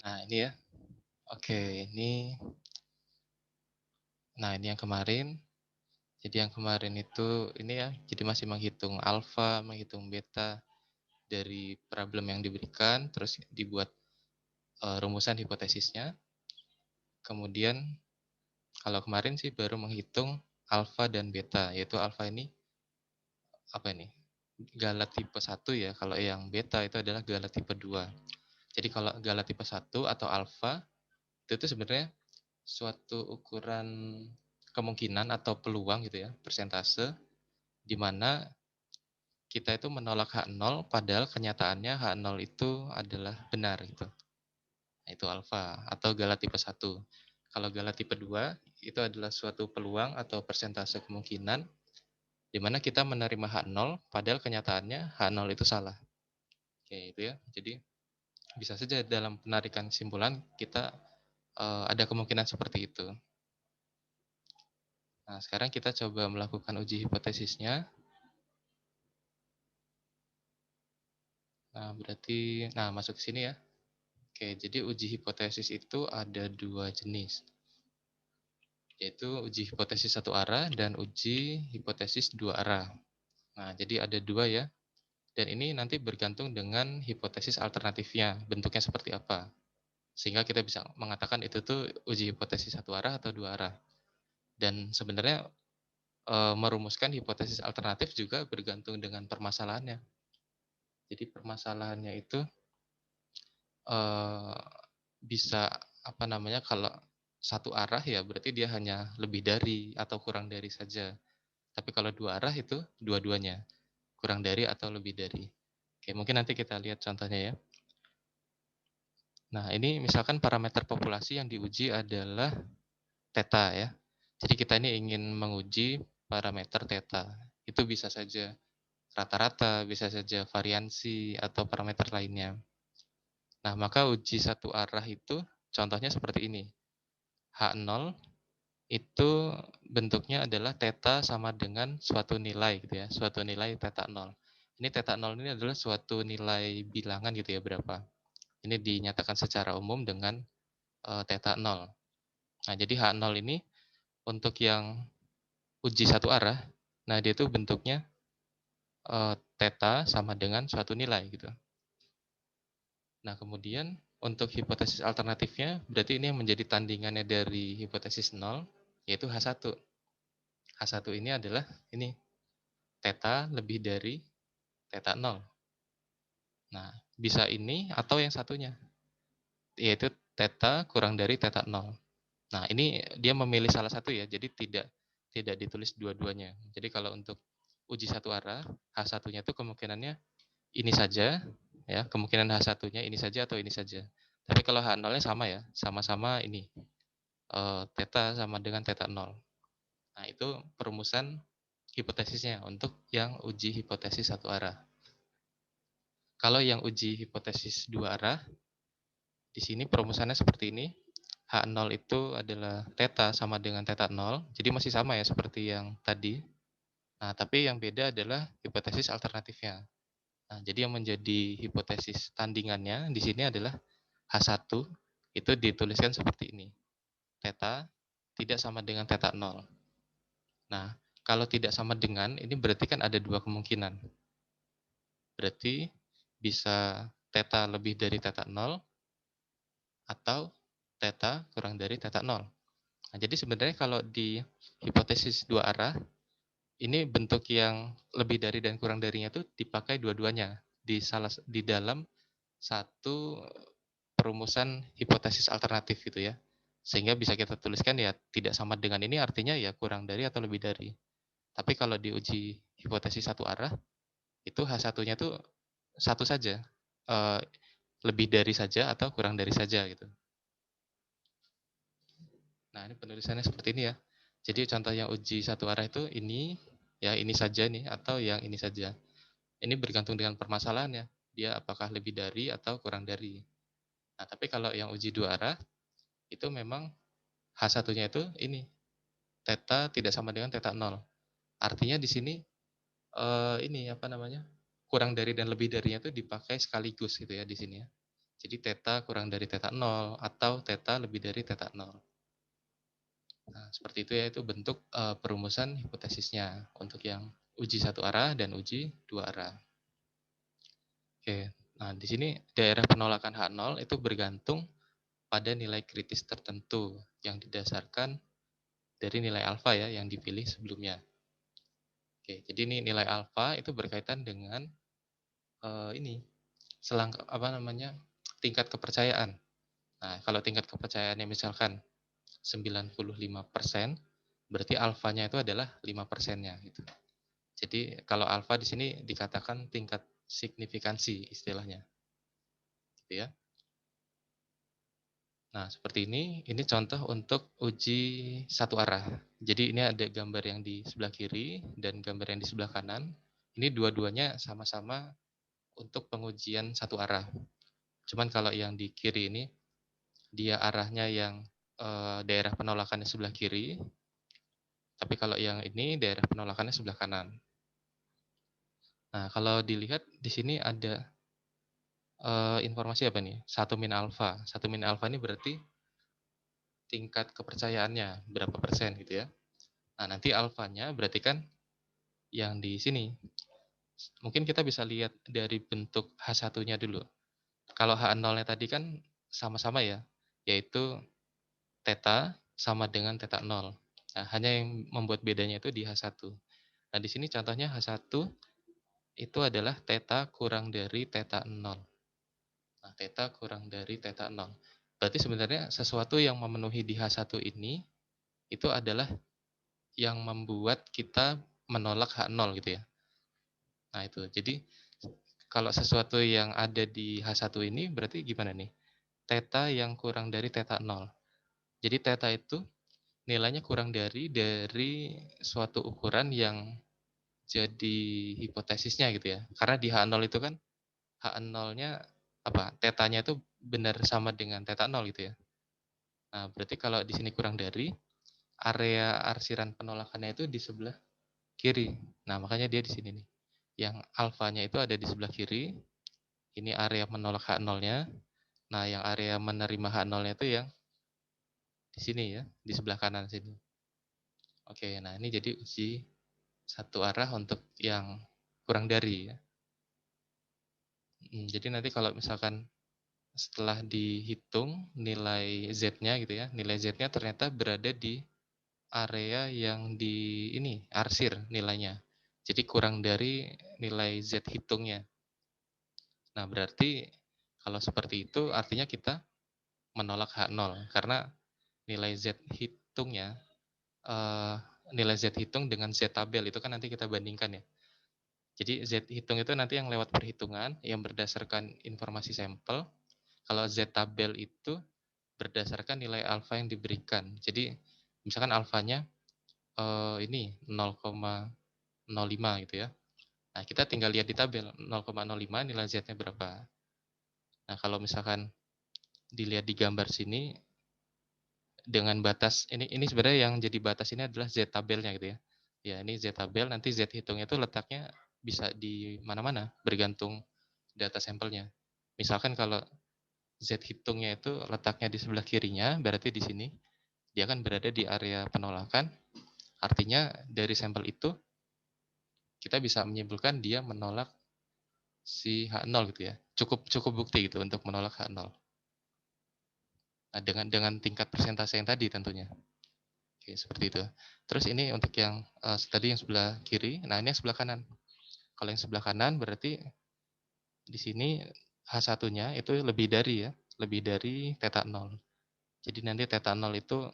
Nah, ini ya. Oke, ini yang kemarin. Jadi yang kemarin itu ini ya, jadi masih menghitung alfa, menghitung beta dari problem yang diberikan, terus dibuat rumusan hipotesisnya. Kemudian kalau kemarin sih baru menghitung alfa dan beta, yaitu alfa ini apa ini? Galat tipe 1 ya, kalau yang beta itu adalah galat tipe 2. Jadi kalau galat tipe 1 atau alfa itu tuh sebenarnya suatu ukuran kemungkinan atau peluang gitu ya, persentase di mana kita itu menolak H0 padahal kenyataannya H0 itu adalah benar gitu. Nah, itu alfa atau galat tipe 1. Kalau galat tipe 2 itu adalah suatu peluang atau persentase kemungkinan di mana kita menerima H0 padahal kenyataannya H0 itu salah. Oke, itu ya. Jadi bisa saja dalam penarikan kesimpulan kita ada kemungkinan seperti itu. Nah, sekarang kita coba melakukan uji hipotesisnya. Nah, berarti masuk ke sini ya. Oke, jadi uji hipotesis itu ada dua jenis, yaitu uji hipotesis satu arah dan uji hipotesis dua arah. Nah, jadi ada dua ya, dan ini nanti bergantung dengan hipotesis alternatifnya, bentuknya seperti apa. Sehingga kita bisa mengatakan itu tuh uji hipotesis satu arah atau dua arah. Dan sebenarnya merumuskan hipotesis alternatif juga bergantung dengan permasalahannya. Jadi permasalahannya itu eh, bisa apa namanya, kalau satu arah ya berarti dia hanya lebih dari atau kurang dari saja. Tapi kalau dua arah itu dua-duanya, kurang dari atau lebih dari. Oke, mungkin nanti kita lihat contohnya ya. Nah, ini misalkan parameter populasi yang diuji adalah theta ya. Jadi kita ini ingin menguji parameter theta. Itu bisa saja rata-rata, bisa saja variansi atau parameter lainnya. Nah, maka uji satu arah itu contohnya seperti ini. H0 itu bentuknya adalah theta sama dengan suatu nilai gitu ya, suatu nilai theta 0. Ini theta 0 ini adalah suatu nilai bilangan gitu ya, berapa. Ini dinyatakan secara umum dengan theta 0. Nah, jadi H0 ini untuk yang uji satu arah, nah dia itu bentuknya theta sama dengan suatu nilai gitu. Nah, kemudian untuk hipotesis alternatifnya, berarti ini yang menjadi tandingannya dari hipotesis 0, yaitu H1. H1 ini adalah ini, theta lebih dari theta 0. Nah, bisa ini atau yang satunya, yaitu theta kurang dari theta 0. Nah, ini dia memilih salah satu ya, jadi tidak ditulis dua-duanya. Jadi kalau untuk uji satu arah, H1-nya itu kemungkinannya ini saja, ya, kemungkinan H1-nya ini saja atau ini saja. Tapi kalau H0-nya sama ya, sama-sama ini, theta sama dengan theta 0. Nah, itu perumusan hipotesisnya untuk yang uji hipotesis satu arah. Kalau yang uji hipotesis dua arah, di sini perumusannya seperti ini. H0 itu adalah theta sama dengan theta 0, jadi masih sama ya seperti yang tadi. Nah, tapi yang beda adalah hipotesis alternatifnya. Nah, jadi yang menjadi hipotesis tandingannya di sini adalah H1, itu dituliskan seperti ini. Theta tidak sama dengan theta 0. Nah, kalau tidak sama dengan, ini berarti kan ada dua kemungkinan. Berarti bisa theta lebih dari theta 0 atau theta kurang dari theta 0. Nah, jadi sebenarnya kalau di hipotesis dua arah, ini bentuk yang lebih dari dan kurang darinya itu dipakai dua-duanya di dalam satu perumusan hipotesis alternatif gitu ya. Sehingga bisa kita tuliskan ya tidak sama dengan ini artinya ya kurang dari atau lebih dari. Tapi kalau diuji hipotesis satu arah, itu H1-nya tuh satu saja. Eh, lebih dari saja atau kurang dari saja gitu. Nah, ini penulisannya seperti ini ya. Jadi contoh yang uji satu arah itu ini, ya ini saja nih, atau yang ini saja. Ini bergantung dengan permasalahannya. Dia apakah lebih dari atau kurang dari. Nah, tapi kalau yang uji dua arah, itu memang H1-nya itu ini, theta tidak sama dengan theta 0. Artinya di sini ini apa namanya? Kurang dari dan lebih darinya itu dipakai sekaligus gitu ya di sini ya. Jadi theta kurang dari theta 0 atau theta lebih dari theta 0. Nah, seperti itu ya, itu bentuk perumusan hipotesisnya untuk yang uji satu arah dan uji dua arah. Oke, nah di sini daerah penolakan H0 itu bergantung pada nilai kritis tertentu yang didasarkan dari nilai alfa ya yang dipilih sebelumnya. Oke, jadi ini nilai alfa itu berkaitan dengan ini apa namanya tingkat kepercayaan. Nah, kalau tingkat kepercayaannya misalkan 95%, berarti alfanya itu adalah 5%-nya gitu. Jadi kalau alfa di sini dikatakan tingkat signifikansi istilahnya, gitu ya. Nah, seperti ini contoh untuk uji satu arah. Jadi ini ada gambar yang di sebelah kiri dan gambar yang di sebelah kanan. Ini dua-duanya sama-sama untuk pengujian satu arah. Cuman kalau yang di kiri ini dia arahnya yang daerah penolakannya sebelah kiri, tapi kalau yang ini daerah penolakannya sebelah kanan. Nah, kalau dilihat di sini ada informasi apa nih? 1 min alfa. 1 min alfa ini berarti tingkat kepercayaannya berapa persen gitu ya. Nah, nanti alfanya berarti kan yang di sini. Mungkin kita bisa lihat dari bentuk H1-nya dulu. Kalau H0-nya tadi kan sama-sama ya, yaitu theta sama dengan theta 0. Nah, hanya yang membuat bedanya itu di H1. Nah, di sini contohnya H1 itu adalah theta kurang dari theta 0. Nah, theta kurang dari theta 0. Berarti sebenarnya sesuatu yang memenuhi di H1 ini itu adalah yang membuat kita menolak H0 gitu ya. Nah, itu. Jadi kalau sesuatu yang ada di H1 ini berarti gimana nih? Theta yang kurang dari theta 0. Jadi theta itu nilainya kurang dari suatu ukuran yang jadi hipotesisnya gitu ya. Karena di H0 itu kan H0-nya apa? Tetanya itu benar sama dengan theta 0 gitu ya. Nah, berarti kalau di sini kurang dari area arsiran penolakannya itu di sebelah kiri. Nah, makanya dia di sini nih. Yang alfanya itu ada di sebelah kiri. Ini area menolak H0-nya. Nah, yang area menerima H0-nya itu yang di sini ya, di sebelah kanan sini. Oke, nah ini jadi uji satu arah untuk yang kurang dari ya. Jadi nanti kalau misalkan setelah dihitung nilai Z-nya gitu ya, nilai Z-nya ternyata berada di area yang di ini, arsir nilainya. Jadi kurang dari nilai Z hitungnya. Nah, berarti kalau seperti itu artinya kita menolak H0 karena nilai Z hitungnya eh, nilai Z hitung dengan Z tabel itu kan nanti kita bandingkan ya. Jadi Z hitung itu nanti yang lewat perhitungan yang berdasarkan informasi sampel. Kalau Z tabel itu berdasarkan nilai alfa yang diberikan. Jadi misalkan alfanya ini 0,05 gitu ya. Nah, kita tinggal lihat di tabel 0,05 nilai Z-nya berapa. Nah, kalau misalkan dilihat di gambar sini dengan batas ini sebenarnya yang jadi batas ini adalah Z tabelnya gitu ya. Ya, ini Z tabel, nanti Z hitungnya itu letaknya bisa di mana-mana bergantung data sampelnya. Misalkan kalau Z hitungnya itu letaknya di sebelah kirinya, berarti di sini dia akan berada di area penolakan. Artinya dari sampel itu kita bisa menyimpulkan dia menolak si H0 gitu ya. Cukup cukup bukti gitu untuk menolak H0. Nah, dengan tingkat persentase yang tadi tentunya. Oke, seperti itu. Terus ini untuk yang tadi yang sebelah kiri, nah ini yang sebelah kanan. Kalau yang sebelah kanan berarti di sini H1-nya itu lebih dari ya, lebih dari theta 0. Jadi nanti theta 0 itu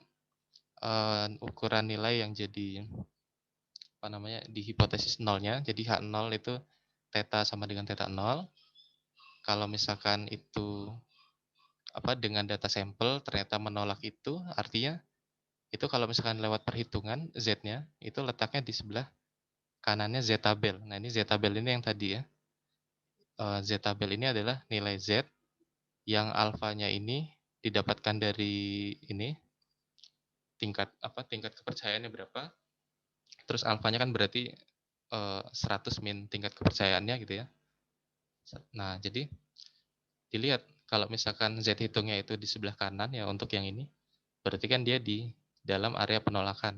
ukuran nilai yang jadi apa namanya di hipotesis nolnya. Jadi H0 itu theta sama dengan theta 0. Kalau misalkan itu apa dengan data sampel ternyata menolak itu, artinya itu kalau misalkan lewat perhitungan Z-nya itu letaknya di sebelah kanannya Z tabel. Nah, ini Z tabel ini yang tadi ya. Z tabel ini adalah nilai Z yang alfanya ini didapatkan dari ini tingkat kepercayaannya berapa. Terus alfanya kan berarti 100 min tingkat kepercayaannya gitu ya. Nah, jadi dilihat Kalau misalkan Z hitungnya itu di sebelah kanan ya untuk yang ini, berarti kan dia di dalam area penolakan.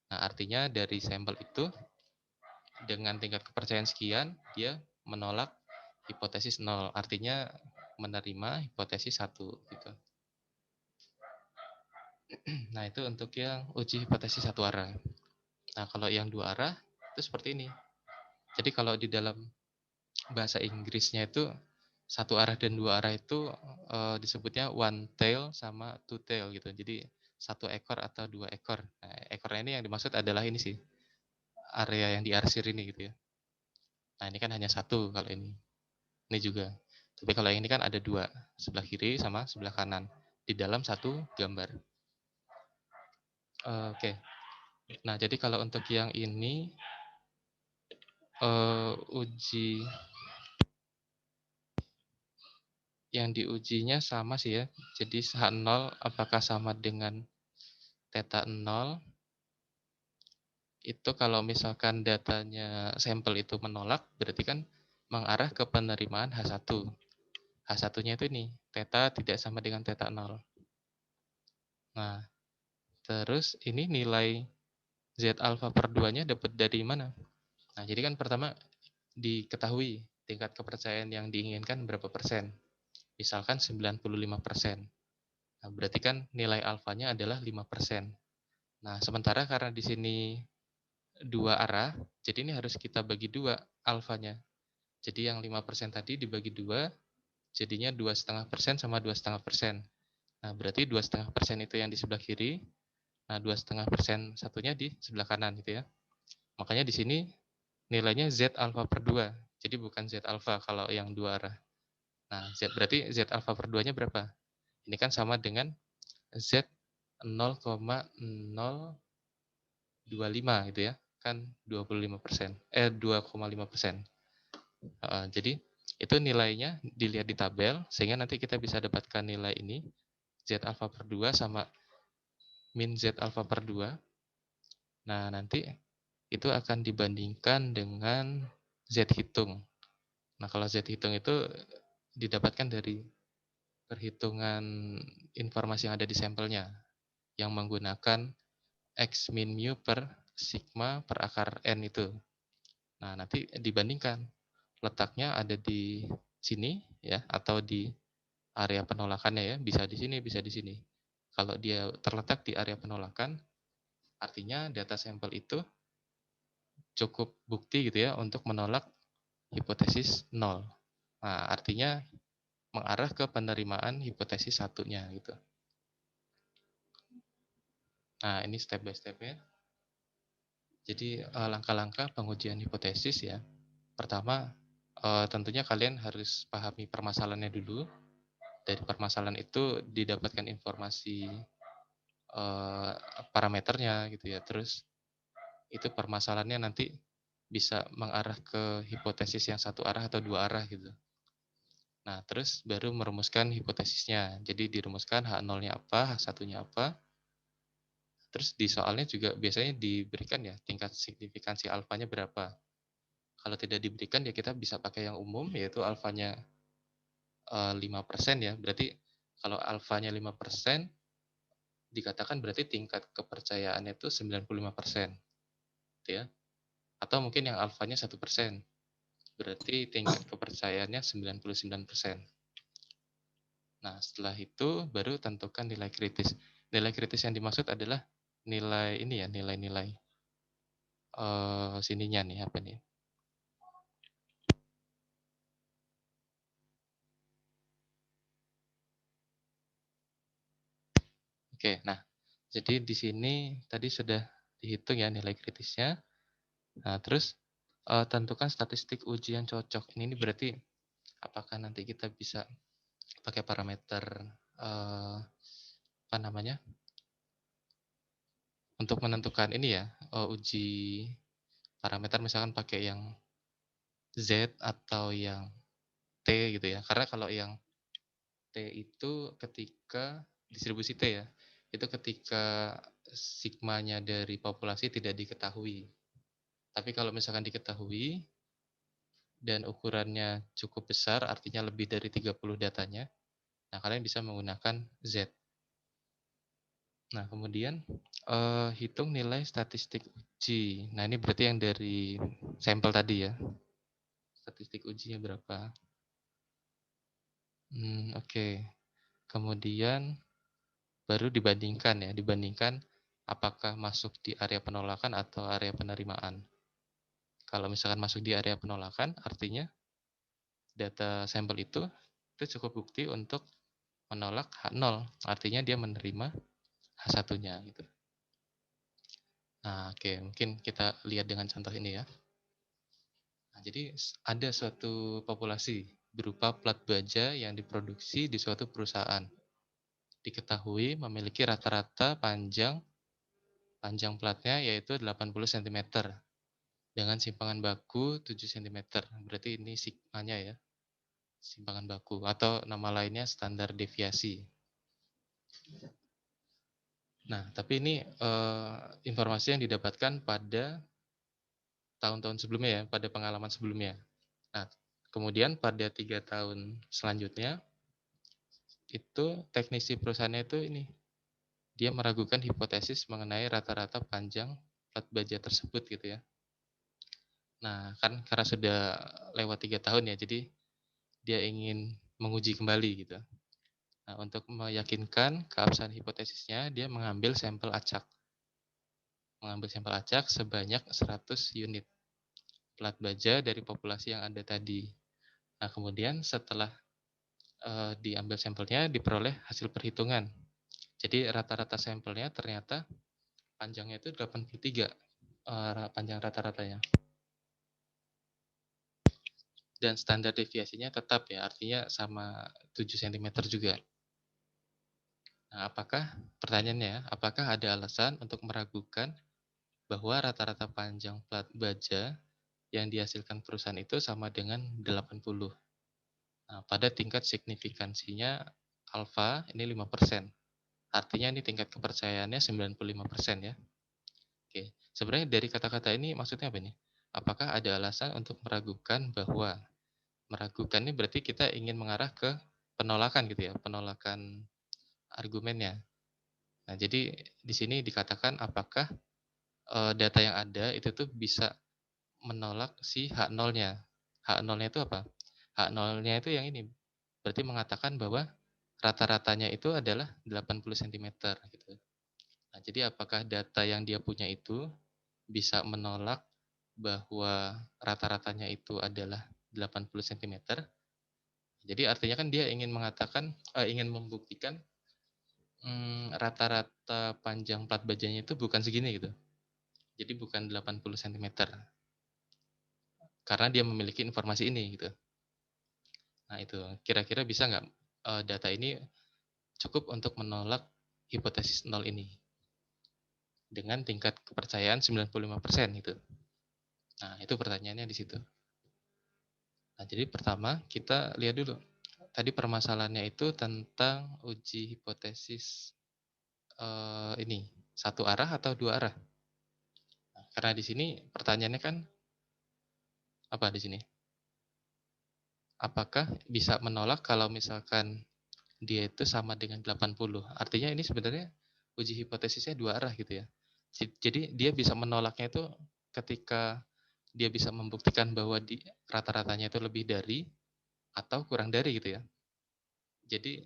Nah, artinya dari sampel itu dengan tingkat kepercayaan sekian, dia menolak hipotesis 0, artinya menerima hipotesis 1 gitu. Nah, itu untuk yang uji hipotesis satu arah. Nah, kalau yang dua arah itu seperti ini. Jadi kalau di dalam bahasa Inggrisnya itu satu arah dan dua arah itu disebutnya one tail sama two tail gitu. Jadi satu ekor atau dua ekor. Nah, ekornya ini yang dimaksud adalah ini sih, area yang diarsir ini gitu ya. Nah, ini kan hanya satu kalau ini. Ini juga. Tapi kalau yang ini kan ada dua, sebelah kiri sama sebelah kanan di dalam satu gambar. Oke. Nah, jadi kalau untuk yang ini uji yang diujinya sama sih ya. Jadi H0 apakah sama dengan theta 0? Itu kalau misalkan datanya sampel itu menolak, berarti kan mengarah ke penerimaan H1. H1-nya itu ini, theta tidak sama dengan theta 0. Nah, terus ini nilai Z alpha per 2-nya dapat dari mana? Nah, jadi kan pertama diketahui tingkat kepercayaan yang diinginkan berapa persen. Misalkan 95%. Nah, berarti kan nilai alfanya adalah 5%. Nah, sementara karena di sini dua arah, jadi ini harus kita bagi dua alfanya. Jadi yang 5% tadi dibagi dua, jadinya 2,5% sama 2,5%. Nah, berarti 2,5% itu yang di sebelah kiri, nah 2,5% satunya di sebelah kanan gitu ya. Makanya di sini nilainya Z alfa per 2. Jadi bukan Z alfa kalau yang dua arah. Nah, berarti Z alfa per 2-nya berapa? Ini kan sama dengan Z 0,025 gitu ya. Kan 25%. 2,5%. Jadi itu nilainya dilihat di tabel sehingga nanti kita bisa dapatkan nilai ini Z alfa per 2 sama min Z alfa per 2. Nah, nanti itu akan dibandingkan dengan Z hitung. Nah, kalau Z hitung itu didapatkan dari perhitungan informasi yang ada di sampelnya yang menggunakan X min mu per sigma per akar N itu. Nah, nanti dibandingkan letaknya ada di sini ya atau di area penolakannya ya, bisa di sini, bisa di sini. Kalau dia terletak di area penolakan, artinya data sampel itu cukup bukti gitu ya untuk menolak hipotesis 0. Nah, artinya mengarah ke penerimaan hipotesis satunya gitu. Nah, ini step by step-nya. Jadi langkah-langkah pengujian hipotesis ya. Pertama, tentunya kalian harus pahami permasalahannya dulu. Dari permasalahan itu didapatkan informasi parameternya gitu ya. Terus itu permasalahannya nanti bisa mengarah ke hipotesis yang satu arah atau dua arah gitu. Nah, terus baru merumuskan hipotesisnya. Jadi dirumuskan H0-nya apa, H1-nya apa. Terus di soalnya juga biasanya diberikan ya tingkat signifikansi alfanya berapa. Kalau tidak diberikan ya kita bisa pakai yang umum yaitu alfanya 5% ya. Berarti kalau alfanya 5% dikatakan berarti tingkat kepercayaannya itu 95%. Gitu ya. Atau mungkin yang alfanya 1%. Berarti tingkat kepercayaannya 99%. Nah, setelah itu baru tentukan nilai kritis. Nilai kritis yang dimaksud adalah nilai ini ya, nilai-nilai sininya nih apa nih? Oke, nah jadi di sini tadi sudah dihitung ya nilai kritisnya. Nah, terus tentukan statistik ujian cocok. Ini berarti apakah nanti kita bisa pakai parameter apa namanya? Untuk menentukan ini ya, uji parameter misalkan pakai yang Z atau yang T gitu ya. Karena kalau yang T itu ketika distribusi T ya, itu ketika sigmanya dari populasi tidak diketahui. Tapi kalau misalkan diketahui dan ukurannya cukup besar, artinya lebih dari 30 datanya, Nah, kalian bisa menggunakan Z. Nah, kemudian hitung nilai statistik uji. Nah, ini berarti yang dari sampel tadi ya. Statistik ujinya berapa? Oke. Kemudian baru dibandingkan ya, dibandingkan apakah masuk di area penolakan atau area penerimaan. Kalau misalkan masuk di area penolakan, artinya data sampel itu cukup bukti untuk menolak H0. Artinya dia menerima H1-nya gitu. Nah, oke, mungkin kita lihat dengan contoh ini ya. Nah, jadi ada suatu populasi berupa plat baja yang diproduksi di suatu perusahaan. Diketahui memiliki rata-rata panjang platnya yaitu 80 cm dengan simpangan baku 7 cm. Berarti ini sigmanya ya, simpangan baku atau nama lainnya standar deviasi. Nah, tapi ini informasi yang didapatkan pada tahun-tahun sebelumnya ya, pada pengalaman sebelumnya. Nah, kemudian pada 3 tahun selanjutnya, itu teknisi perusahaannya itu ini, dia meragukan hipotesis mengenai rata-rata panjang plat baja tersebut gitu ya. Nah, kan karena sudah lewat 3 tahun ya, jadi dia ingin menguji kembali gitu. Nah, untuk meyakinkan keabsahan hipotesisnya, dia mengambil sampel acak. Mengambil sampel acak sebanyak 100 unit plat baja dari populasi yang ada tadi. Nah, kemudian setelah diambil sampelnya, diperoleh hasil perhitungan. Jadi rata-rata sampelnya ternyata panjangnya itu 83 panjang rata-ratanya. Dan standar deviasinya tetap ya, artinya sama 7 cm juga. Nah, pertanyaannya, apakah ada alasan untuk meragukan bahwa rata-rata panjang plat baja yang dihasilkan perusahaan itu sama dengan 80? Nah, pada tingkat signifikansinya alfa ini 5%. Artinya ini tingkat kepercayaannya 95% ya. Oke, sebenarnya dari kata-kata ini maksudnya apa nih? Apakah ada alasan untuk meragukan bahwa meragukan ini berarti kita ingin mengarah ke penolakan gitu ya, penolakan argumennya. Nah, jadi di sini dikatakan apakah data yang ada itu tuh bisa menolak si H0-nya. H0-nya itu apa? H0-nya itu yang ini, berarti mengatakan bahwa rata-ratanya itu adalah 80 cm gitu. Nah, jadi apakah data yang dia punya itu bisa menolak bahwa rata-ratanya itu adalah 80 cm? Jadi artinya kan dia ingin mengatakan, ingin membuktikan rata-rata panjang plat bajanya itu bukan segini gitu. Jadi bukan 80 cm. Karena dia memiliki informasi ini gitu. Nah itu, kira-kira bisa nggak data ini cukup untuk menolak hipotesis nol ini dengan tingkat kepercayaan 95% gitu. Nah itu pertanyaannya di situ. Nah jadi pertama kita lihat dulu. Tadi permasalahannya itu tentang uji hipotesis ini satu arah atau dua arah. Nah, karena di sini pertanyaannya kan apa di sini? Apakah bisa menolak kalau misalkan dia itu sama dengan 80? Artinya ini sebenarnya uji hipotesisnya dua arah gitu ya. Jadi dia bisa menolaknya itu ketika dia bisa membuktikan bahwa di rata-ratanya itu lebih dari atau kurang dari gitu ya. Jadi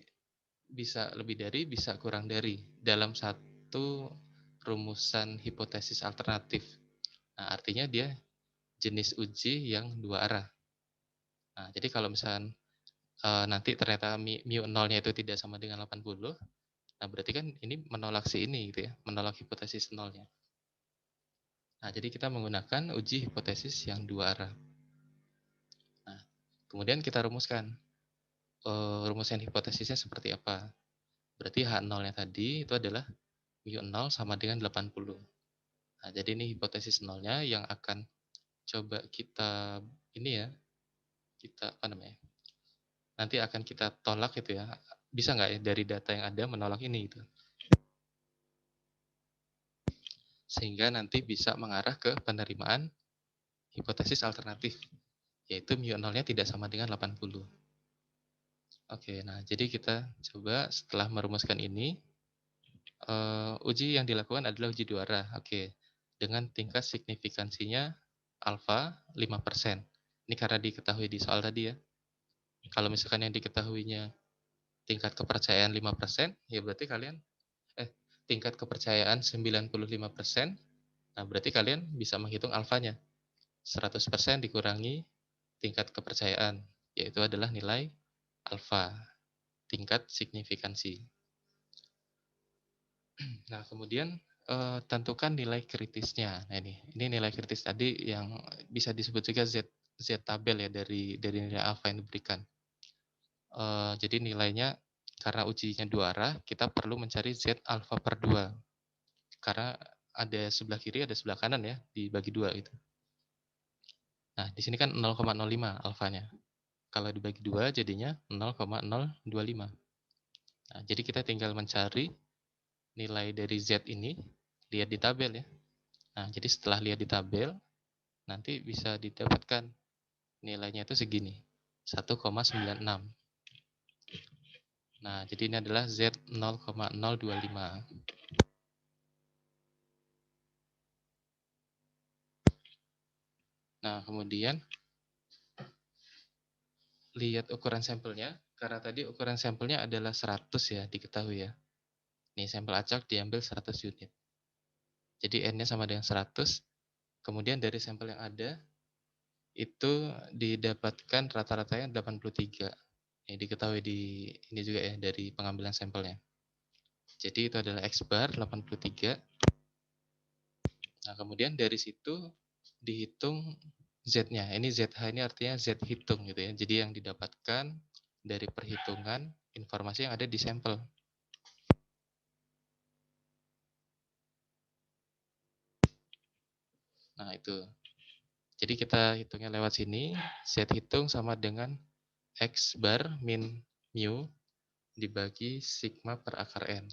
bisa lebih dari, bisa kurang dari dalam satu rumusan hipotesis alternatif. Nah, artinya dia jenis uji yang dua arah. Nah, jadi kalau misalkan nanti ternyata mu nolnya itu tidak sama dengan 80, nah berarti kan ini menolak si ini gitu ya, menolak hipotesis nolnya. Nah, jadi kita menggunakan uji hipotesis yang dua arah. Nah, kemudian kita rumuskan rumusan hipotesisnya seperti apa. Berarti H0-nya tadi itu adalah mu 0 sama dengan 80. Nah, jadi ini hipotesis nolnya yang akan coba kita ini ya, kita apa namanya? Nanti akan kita tolak gitu ya. Bisa nggak ya dari data yang ada menolak ini gitu. Sehingga nanti bisa mengarah ke penerimaan hipotesis alternatif, yaitu mu nolnya tidak sama dengan 80. Oke, nah jadi kita coba setelah merumuskan ini, uji yang dilakukan adalah uji 2 arah. Oke, dengan tingkat signifikansinya alfa 5%. Ini karena diketahui di soal tadi ya. Kalau misalkan yang diketahuinya tingkat kepercayaan 5%, ya berarti kalian tingkat kepercayaan 95%, nah berarti kalian bisa menghitung alfanya. 100% dikurangi tingkat kepercayaan, yaitu adalah nilai alfa, tingkat signifikansi. Nah, kemudian tentukan nilai kritisnya. Nah, ini nilai kritis tadi yang bisa disebut juga Z tabel ya dari nilai alfa yang diberikan. Jadi nilainya karena ujinya 2 arah, kita perlu mencari Z alfa per 2. Karena ada sebelah kiri, ada sebelah kanan ya, dibagi 2 gitu. Nah, di sini kan 0,05 alfanya. Kalau dibagi 2 jadinya 0,025. Nah, jadi kita tinggal mencari nilai dari Z ini, lihat di tabel ya. Nah, jadi setelah lihat di tabel, nanti bisa didapatkan nilainya itu segini, 1,96. Nah, jadi ini adalah Z 0,025. Nah, kemudian lihat ukuran sampelnya, karena tadi ukuran sampelnya adalah 100 ya, diketahui ya. Nih, sampel acak diambil 100 unit. Jadi N-nya sama dengan 100, kemudian dari sampel yang ada, itu didapatkan rata-ratanya 83. Ini diketahui di ini juga ya, dari pengambilan sampelnya. Jadi itu adalah X bar 83. Nah, kemudian dari situ dihitung Z-nya. Ini ZH ini artinya Z hitung gitu ya. Jadi yang didapatkan dari perhitungan informasi yang ada di sampel. Nah, itu. Jadi kita hitungnya lewat sini. Z hitung sama dengan X bar min mu dibagi sigma per akar N.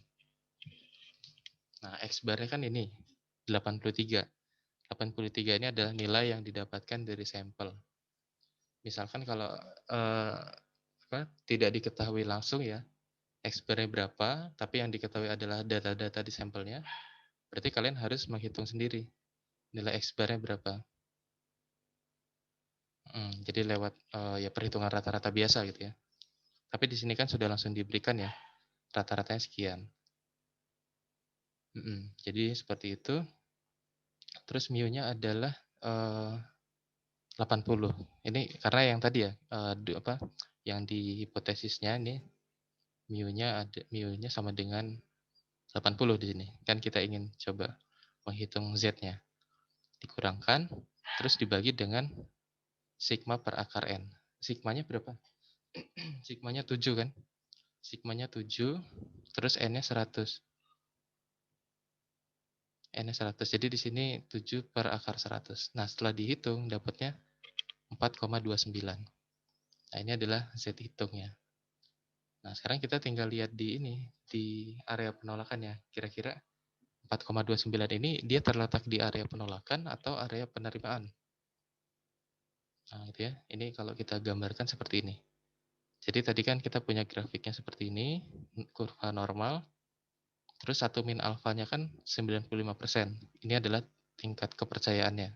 Nah, X barnya kan ini 83. 83 ini adalah nilai yang didapatkan dari sampel. Misalkan kalau tidak diketahui langsung ya, X barnya berapa, tapi yang diketahui adalah data-data di sampelnya, berarti kalian harus menghitung sendiri nilai X barnya berapa. Jadi lewat ya perhitungan rata-rata biasa gitu ya. Tapi di sini kan sudah langsung diberikan ya, rata-ratanya sekian. Jadi seperti itu. Terus mu-nya adalah 80. Ini karena yang tadi ya, yang di hipotesisnya ini mu-nya sama dengan 80 di sini. Kan kita ingin coba menghitung Z-nya. Dikurangkan, terus dibagi dengan sigma per akar N. Sigmanya berapa? Sigmanya 7 kan? Sigmanya 7, terus N-nya 100. N-nya 100. Jadi di sini 7 per akar 100. Nah, setelah dihitung dapatnya 4,29. Nah, ini adalah Z hitungnya. Nah, sekarang kita tinggal lihat di ini, di area penolakannya. Kira-kira 4,29 ini dia terletak di area penolakan atau area penerimaan. Nah, gitu ya. Ini kalau kita gambarkan seperti ini. Jadi tadi kan kita punya grafiknya seperti ini, kurva normal, terus 1 min alfanya kan 95%. Ini adalah tingkat kepercayaannya.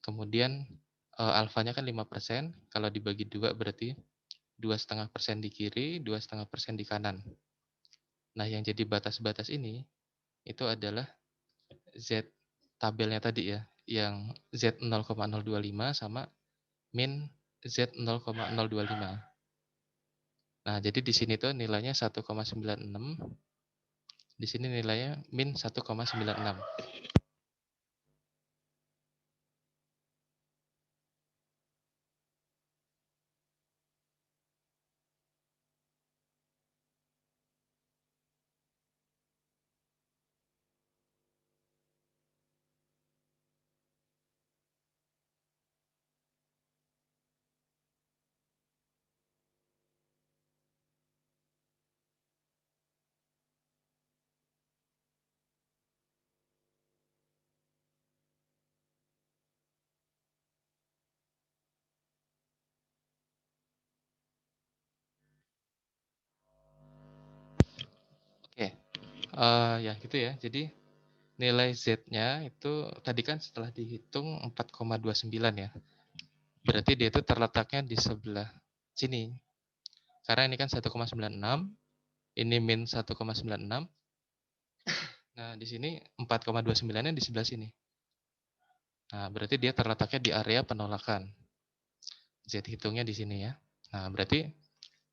Kemudian alfanya kan 5%, kalau dibagi 2 berarti 2,5% di kiri, 2,5% di kanan. Nah, yang jadi batas-batas ini itu adalah Z tabelnya tadi ya, yang Z 0,025 sama min Z 0,025. Nah, jadi di sini tuh nilainya 1,96, di sini nilainya min 1,96. Ya gitu ya. Jadi nilai Z-nya itu tadi kan setelah dihitung 4,29 ya. Berarti dia itu terletaknya di sebelah sini. Karena ini kan 1,96, ini min 1,96. Nah, di sini 4,29-nya di sebelah sini. Nah, berarti dia terletaknya di area penolakan. Z hitungnya di sini ya. Nah, berarti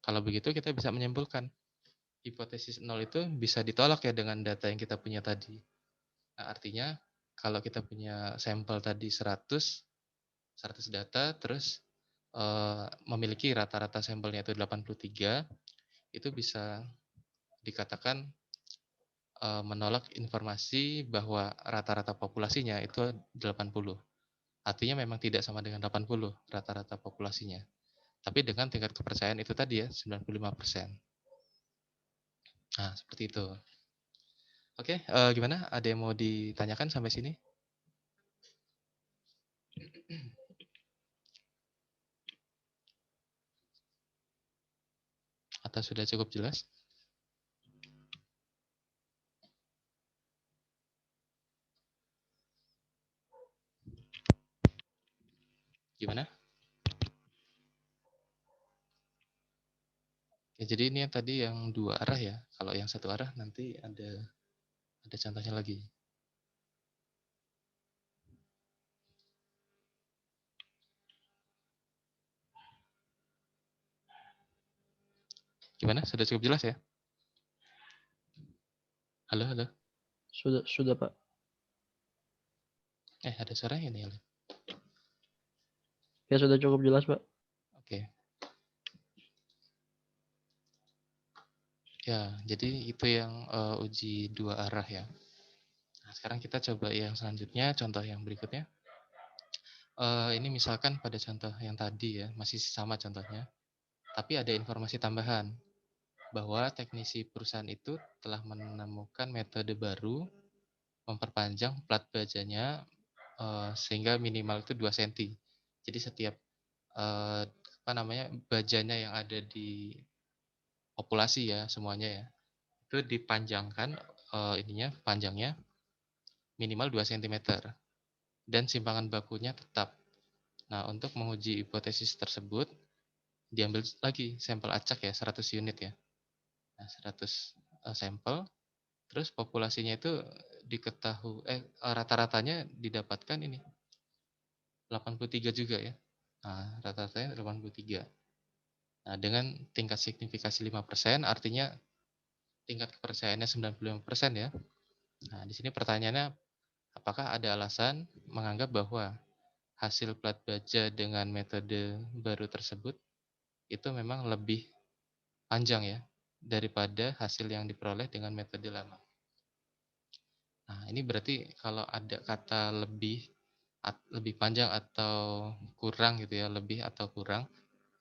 kalau begitu kita bisa menyimpulkan hipotesis 0 itu bisa ditolak ya dengan data yang kita punya tadi. Nah, artinya kalau kita punya sampel tadi 100 data, terus memiliki rata-rata sampelnya itu 83, itu bisa dikatakan menolak informasi bahwa rata-rata populasinya itu 80. Artinya memang tidak sama dengan 80 rata-rata populasinya. Tapi dengan tingkat kepercayaan itu tadi ya, 95%. Nah, seperti itu. Oke, gimana? Ada yang mau ditanyakan sampai sini? Atau sudah cukup jelas? Gimana? Ya, jadi ini yang tadi yang 2 arah ya. Kalau yang 1 arah nanti ada contohnya lagi. Gimana? Sudah cukup jelas ya? Halo, halo. Sudah Pak. Ada suaranya nih. Ya sudah cukup jelas Pak. Oke. Ya, jadi itu yang uji 2 arah ya. Nah, sekarang kita coba yang selanjutnya, contoh yang berikutnya. Ini misalkan pada contoh yang tadi ya, masih sama contohnya. Tapi ada informasi tambahan bahwa teknisi perusahaan itu telah menemukan metode baru memperpanjang plat bajanya sehingga minimal itu 2 cm. Jadi setiap bajanya yang ada di populasi ya semuanya ya, itu dipanjangkan panjangnya minimal 2 cm dan simpangan bakunya tetap. Nah, untuk menguji hipotesis tersebut diambil lagi sampel acak ya 100 unit ya. Nah, 100 sampel. Terus populasinya itu rata-ratanya didapatkan ini 83 juga ya. Nah, rata-ratanya 83. Nah, dengan tingkat signifikasi 5%, artinya tingkat kepercayaannya 95% ya. Nah, di sini pertanyaannya, apakah ada alasan menganggap bahwa hasil plat baja dengan metode baru tersebut itu memang lebih panjang ya daripada hasil yang diperoleh dengan metode lama? Nah, ini berarti kalau ada kata lebih panjang atau kurang gitu ya, lebih atau kurang.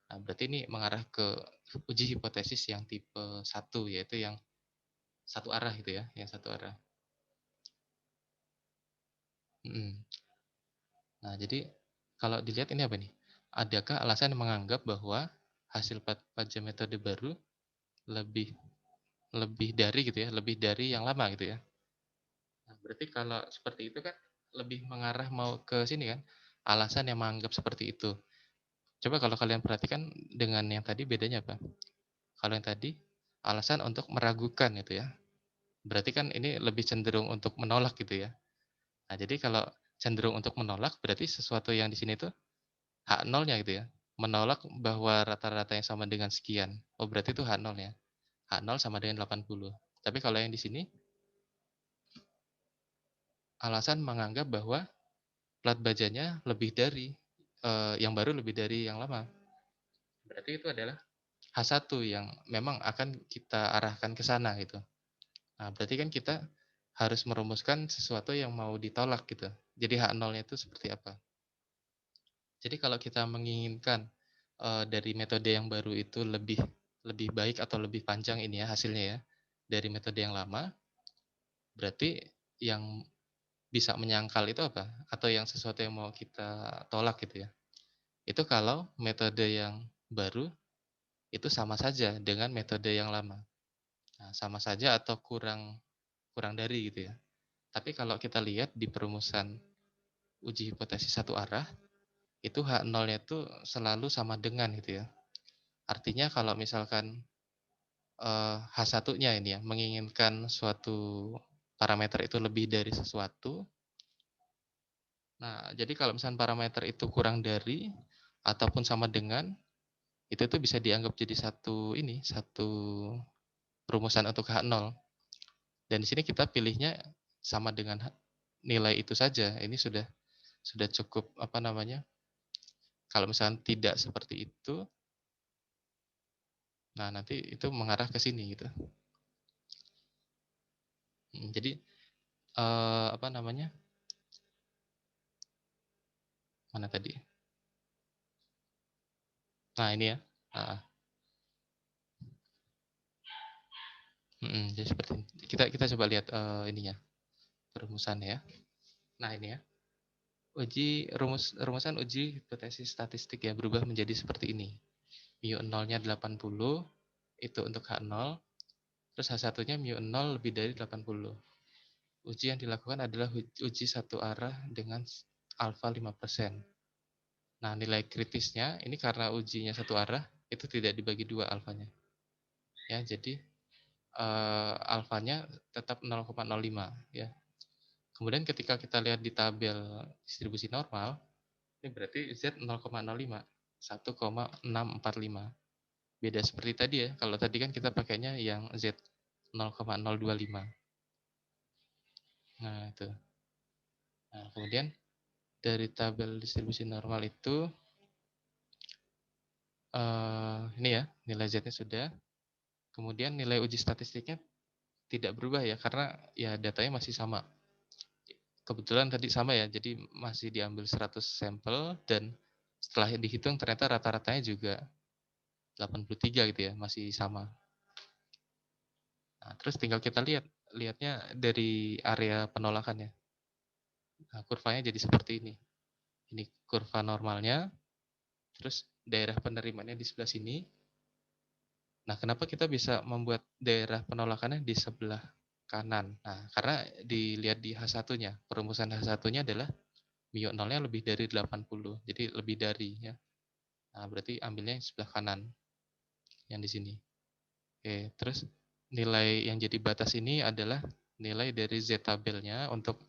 Nah, berarti ini mengarah ke uji hipotesis yang tipe 1, yaitu yang satu arah gitu ya, yang satu arah. Mhm. Nah, jadi kalau dilihat ini apa nih? Adakah alasan yang menganggap bahwa hasil pajak metode baru lebih lebih dari gitu ya, lebih dari yang lama gitu ya? Nah, berarti kalau seperti itu kan lebih mengarah mau ke sini kan, alasan yang menganggap seperti itu. Coba kalau kalian perhatikan dengan yang tadi bedanya apa? Kalau yang tadi alasan untuk meragukan gitu ya. Berarti kan ini lebih cenderung untuk menolak gitu ya. Nah, jadi kalau cenderung untuk menolak berarti sesuatu yang di sini tuh h nolnya gitu ya. Menolak bahwa rata-rata yang sama dengan sekian. Oh, berarti itu h nol ya. H nol sama dengan 80. Tapi kalau yang di sini alasan menganggap bahwa plat bajanya lebih dari yang baru lebih dari yang lama. Berarti itu adalah H1 yang memang akan kita arahkan ke sana gitu. Nah, berarti kan kita harus merumuskan sesuatu yang mau ditolak gitu. Jadi H0-nya itu seperti apa? Jadi kalau kita menginginkan dari metode yang baru itu lebih lebih baik atau lebih panjang ini ya hasilnya ya dari metode yang lama, berarti yang bisa menyangkal itu apa? Atau yang sesuatu yang mau kita tolak gitu ya. Itu kalau metode yang baru itu sama saja dengan metode yang lama. Nah, sama saja atau kurang kurang dari gitu ya. Tapi kalau kita lihat di perumusan uji hipotesis satu arah, itu H0-nya itu selalu sama dengan gitu ya. Artinya kalau misalkan H1-nya ini ya, menginginkan suatu parameter itu lebih dari sesuatu. Nah, jadi kalau misalnya parameter itu kurang dari ataupun sama dengan, itu tuh bisa dianggap jadi satu rumusan untuk H0. Dan di sini kita pilihnya sama dengan nilai itu saja. Ini sudah cukup apa namanya? Kalau misalnya tidak seperti itu, nah nanti itu mengarah ke sini gitu. Jadi apa namanya? Mana tadi? Nah, ini ya. Heeh. Jadi seperti ini. Kita coba lihat ininya, perumusannya ya. Nah, ini ya. Rumusan uji hipotesis statistik ya berubah menjadi seperti ini. Mu nolnya 80 itu untuk H0, terus H1-nya mu 0 lebih dari 80. Uji yang dilakukan adalah uji satu arah dengan alfa 5%. Nah, nilai kritisnya ini karena ujinya satu arah itu tidak dibagi dua alfanya. Ya, jadi alfanya tetap 0,05 ya. Kemudian ketika kita lihat di tabel distribusi normal, ini berarti Z 0,05, 1,645. Beda seperti tadi ya. Kalau tadi kan kita pakainya yang Z 0,025. Nah, itu. Nah, kemudian dari tabel distribusi normal itu ini ya, nilai Z-nya sudah. Kemudian nilai uji statistiknya tidak berubah ya karena ya datanya masih sama. Kebetulan tadi sama ya, jadi masih diambil 100 sampel dan setelah dihitung ternyata rata-ratanya juga 83 gitu ya, masih sama. Nah, terus tinggal kita lihatnya dari area penolakannya. Nah, kurvanya jadi seperti ini. Ini kurva normalnya, terus daerah penerimaannya di sebelah sini. Nah, kenapa kita bisa membuat daerah penolakannya di sebelah kanan? Nah, karena dilihat di H1-nya. Perumusan H1-nya adalah mu nolnya lebih dari 80. Jadi lebih dari ya. Nah, berarti ambilnya yang sebelah kanan yang di sini. Oke, terus nilai yang jadi batas ini adalah nilai dari Z tabelnya untuk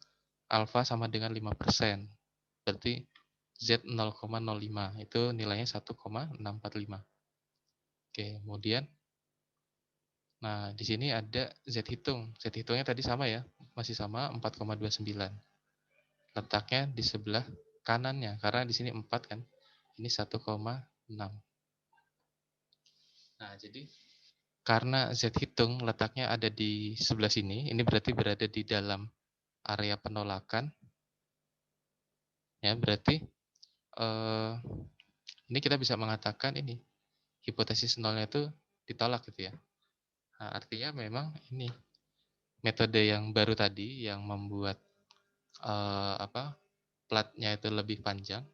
alfa sama dengan 5%. Berarti Z 0,05 itu nilainya 1,645. Oke, kemudian nah di sini ada Z hitung. Z hitungnya tadi sama ya, masih sama 4,29. Letaknya di sebelah kanannya karena di sini 4 kan. Ini 1,6. Nah, jadi karena Z hitung letaknya ada di sebelah sini, ini berarti berada di dalam area penolakan. Ya, berarti eh, ini kita bisa mengatakan ini hipotesis nolnya itu ditolak gitu ya. Nah, artinya memang ini metode yang baru tadi yang membuat platnya itu lebih panjang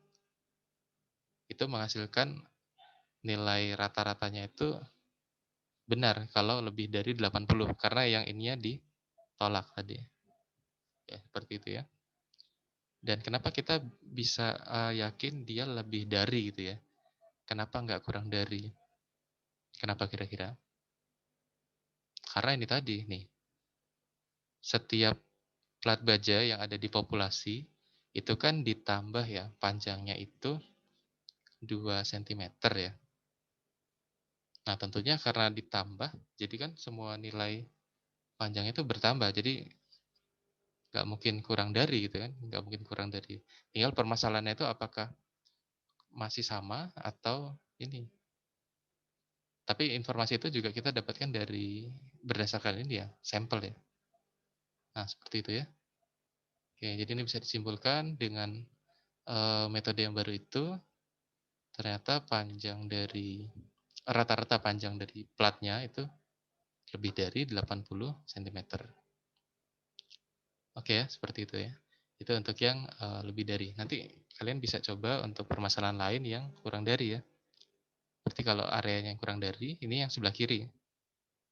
itu menghasilkan nilai rata-ratanya itu benar kalau lebih dari 80 karena yang ininya ditolak tadi. Ya, seperti itu ya. Dan kenapa kita bisa yakin dia lebih dari gitu ya? Kenapa nggak kurang dari? Kenapa kira-kira? Karena ini tadi nih, setiap plat baja yang ada di populasi itu kan ditambah ya panjangnya itu 2 cm ya. Nah, tentunya karena ditambah, jadi kan semua nilai panjang itu bertambah. Jadi nggak mungkin kurang dari gitu kan, nggak mungkin kurang dari. Tinggal permasalahannya itu apakah masih sama atau ini. Tapi informasi itu juga kita dapatkan dari berdasarkan ini ya, sampel ya. Nah, seperti itu ya. Oke, jadi ini bisa disimpulkan dengan metode yang baru itu ternyata rata-rata panjang dari platnya itu lebih dari 80 cm. Oke ya, seperti itu ya. Itu untuk yang lebih dari. Nanti kalian bisa coba untuk permasalahan lain yang kurang dari ya. Berarti kalau areanya yang kurang dari, ini yang sebelah kiri.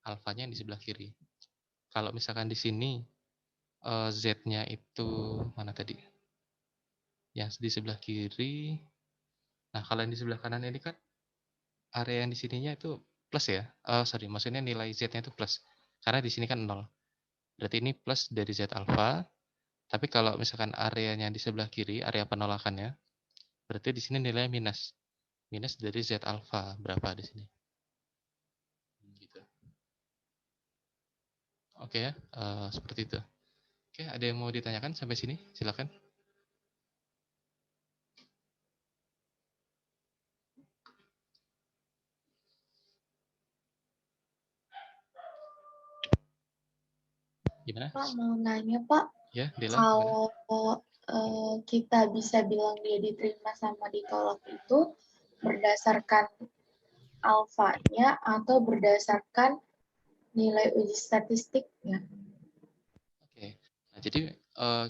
Alfanya yang di sebelah kiri. Kalau misalkan di sini Z-nya itu mana tadi? Yang di sebelah kiri. Nah, kalau yang di sebelah kanan ini kan area yang di sininya itu plus ya? Sorry, maksudnya nilai Z-nya itu plus. Karena di sini kan 0. Berarti ini plus dari Z alfa. Tapi kalau misalkan areanya di sebelah kiri, area penolakannya, berarti di sini nilainya minus. Minus dari Z alfa berapa di sini? Gitu. Oke ya, seperti itu. Oke, ada yang mau ditanyakan sampai sini? Silakan. Gimana? Pak, mau nanya Pak, Ya, Dela, gimana? kalau kita bisa bilang dia diterima sama ditolak itu berdasarkan alfanya atau berdasarkan nilai uji statistiknya? Oke. Nah, jadi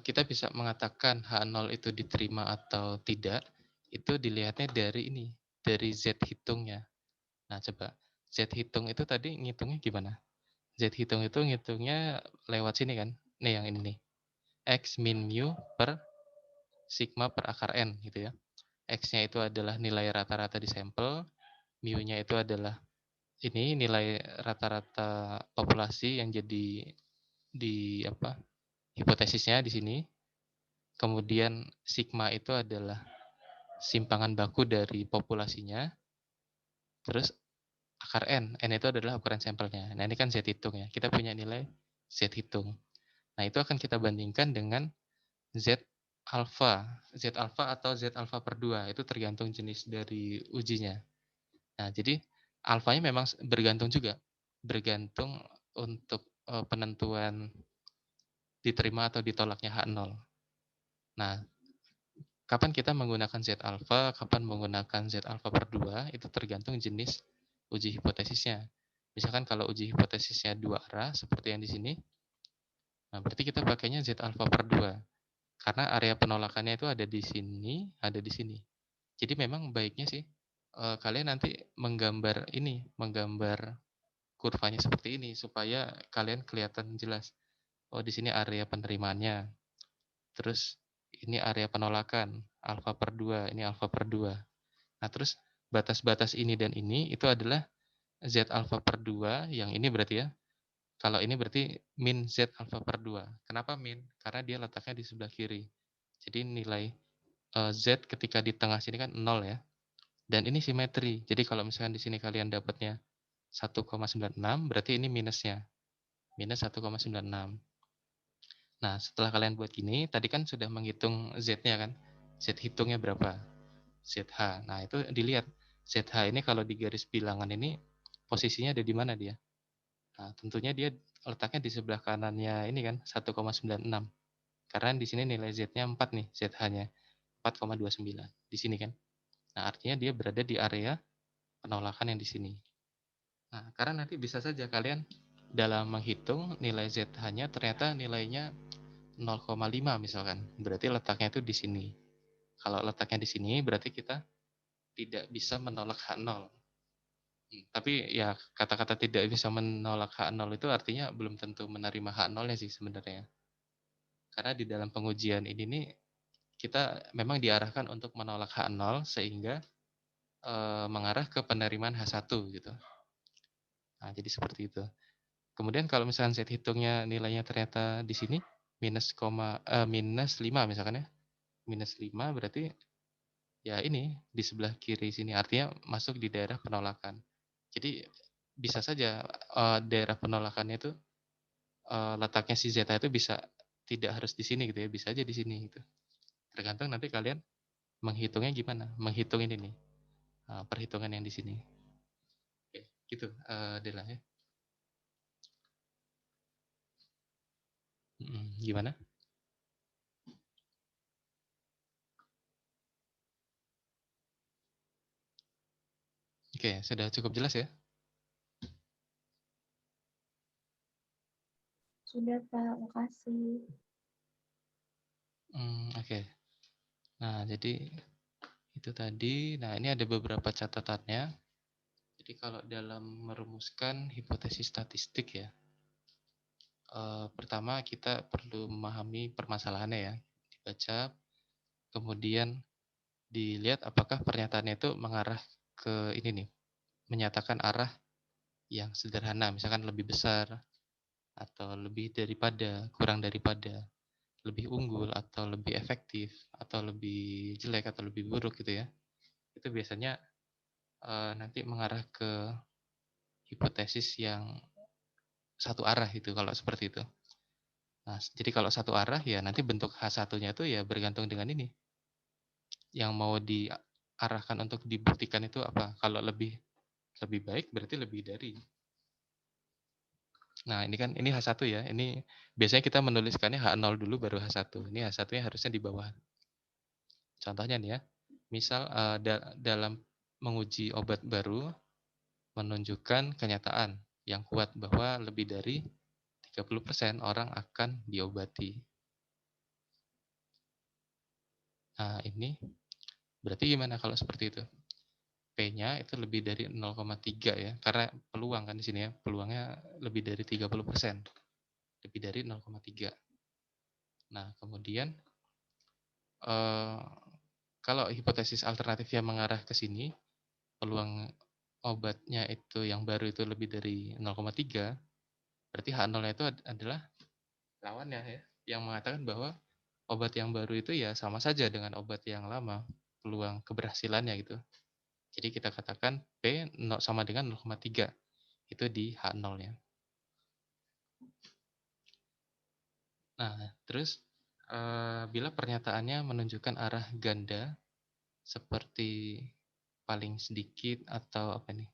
kita bisa mengatakan H0 itu diterima atau tidak, itu dilihatnya dari ini, dari Z hitungnya. Nah, coba Z hitung itu tadi ngitungnya gimana? Z hitung itu ngitungnya lewat sini kan? Nih yang ini nih. X min mu per sigma per akar N gitu ya. X-nya itu adalah nilai rata-rata di sampel, mu-nya itu adalah ini nilai rata-rata populasi yang jadi di apa? Hipotesisnya di sini. Kemudian sigma itu adalah simpangan baku dari populasinya. Terus akar N itu adalah ukuran sampelnya. Nah, ini kan Z hitung ya. Kita punya nilai Z hitung. Nah, itu akan kita bandingkan dengan Z alpha. Z alpha atau Z alpha per 2. Itu tergantung jenis dari ujinya. Nah, jadi alfanya memang bergantung juga. Bergantung untuk penentuan diterima atau ditolaknya H0. Nah, kapan kita menggunakan Z alpha, kapan menggunakan Z alpha per 2, itu tergantung jenis uji hipotesisnya. Misalkan kalau uji hipotesisnya dua arah, seperti yang di sini, nah berarti kita pakainya Z alpha per 2. Karena area penolakannya itu ada di sini, ada di sini. Jadi memang baiknya sih, kalian nanti menggambar kurvanya seperti ini, supaya kalian kelihatan jelas. Oh, di sini area penerimaannya. Terus ini area penolakan, alfa per 2, ini alfa per 2. Nah, terus batas-batas ini dan ini itu adalah Z alfa per 2, yang ini berarti ya. Kalau ini berarti min Z alfa per 2. Kenapa min? Karena dia letaknya di sebelah kiri. Jadi nilai Z ketika di tengah sini kan 0 ya. Dan ini simetri. Jadi kalau misalkan di sini kalian dapatnya 1,96, berarti ini minusnya. Minus 1,96. Nah, setelah kalian buat gini, tadi kan sudah menghitung Z-nya kan. Z hitungnya berapa? ZH. Nah, itu dilihat. ZH ini kalau di garis bilangan ini posisinya ada di mana dia? Nah, tentunya dia letaknya di sebelah kanannya ini kan 1,96. Karena di sini nilai Z-nya 4 nih, ZH-nya 4,29 di sini kan. Nah, artinya dia berada di area penolakan yang di sini. Nah, karena nanti bisa saja kalian dalam menghitung nilai ZH-nya ternyata nilainya 0,5 misalkan. Berarti letaknya itu di sini. Kalau letaknya di sini berarti kita tidak bisa menolak H0. Tapi ya kata-kata tidak bisa menolak H0 itu artinya belum tentu menerima H0-nya sih sebenarnya. Karena di dalam pengujian ini nih kita memang diarahkan untuk menolak H0 sehingga mengarah ke penerimaan H1 gitu. Nah, jadi seperti itu. Kemudian kalau misalkan Z hitungnya nilainya ternyata di sini minus 5 misalkan ya. Minus 5 berarti ya ini di sebelah kiri sini artinya masuk di daerah penolakan. Jadi bisa saja daerah penolakannya itu letaknya si zeta itu bisa tidak harus di sini gitu ya, bisa aja di sini gitu. Tergantung nanti kalian menghitungnya gimana, menghitung ini nih perhitungan yang di sini. Oke, gitu Dela ya. Gimana? Oke, sudah cukup jelas ya? Sudah Pak, makasih. Oke. Nah, jadi itu tadi. Nah, ini ada beberapa catatannya. Jadi kalau dalam merumuskan hipotesis statistik ya, Pertama kita perlu memahami permasalahannya ya, dibaca, kemudian dilihat apakah pernyataannya itu mengarah ke ini nih, menyatakan arah yang sederhana, misalkan lebih besar, atau lebih daripada, kurang daripada, lebih unggul, atau lebih efektif, atau lebih jelek, atau lebih buruk gitu ya. Itu biasanya nanti mengarah ke hipotesis yang satu arah itu kalau seperti itu. Nah, jadi kalau satu arah ya nanti bentuk H1-nya itu ya bergantung dengan ini. Yang mau diarahkan untuk dibuktikan itu apa? Kalau lebih lebih baik berarti lebih dari. Nah, ini kan ini H1 ya. Ini biasanya kita menuliskannya H0 dulu baru H1. Ini H1-nya harusnya di bawah. Contohnya nih ya. Misal dalam menguji obat baru menunjukkan kenyataan yang kuat bahwa lebih dari 30% orang akan diobati. Nah, ini berarti gimana kalau seperti itu? P-nya itu lebih dari 0,3 ya, karena peluang kan di sini ya, peluangnya lebih dari 30%, lebih dari 0,3. Nah, kemudian kalau hipotesis alternatifnya mengarah ke sini, peluang obatnya itu yang baru itu lebih dari 0,3, berarti H0-nya itu adalah lawannya ya, yang mengatakan bahwa obat yang baru itu ya sama saja dengan obat yang lama, peluang keberhasilannya gitu. Jadi kita katakan P sama dengan 0,3, itu di H0-nya. Nah, terus bila pernyataannya menunjukkan arah ganda seperti paling sedikit atau apa nih,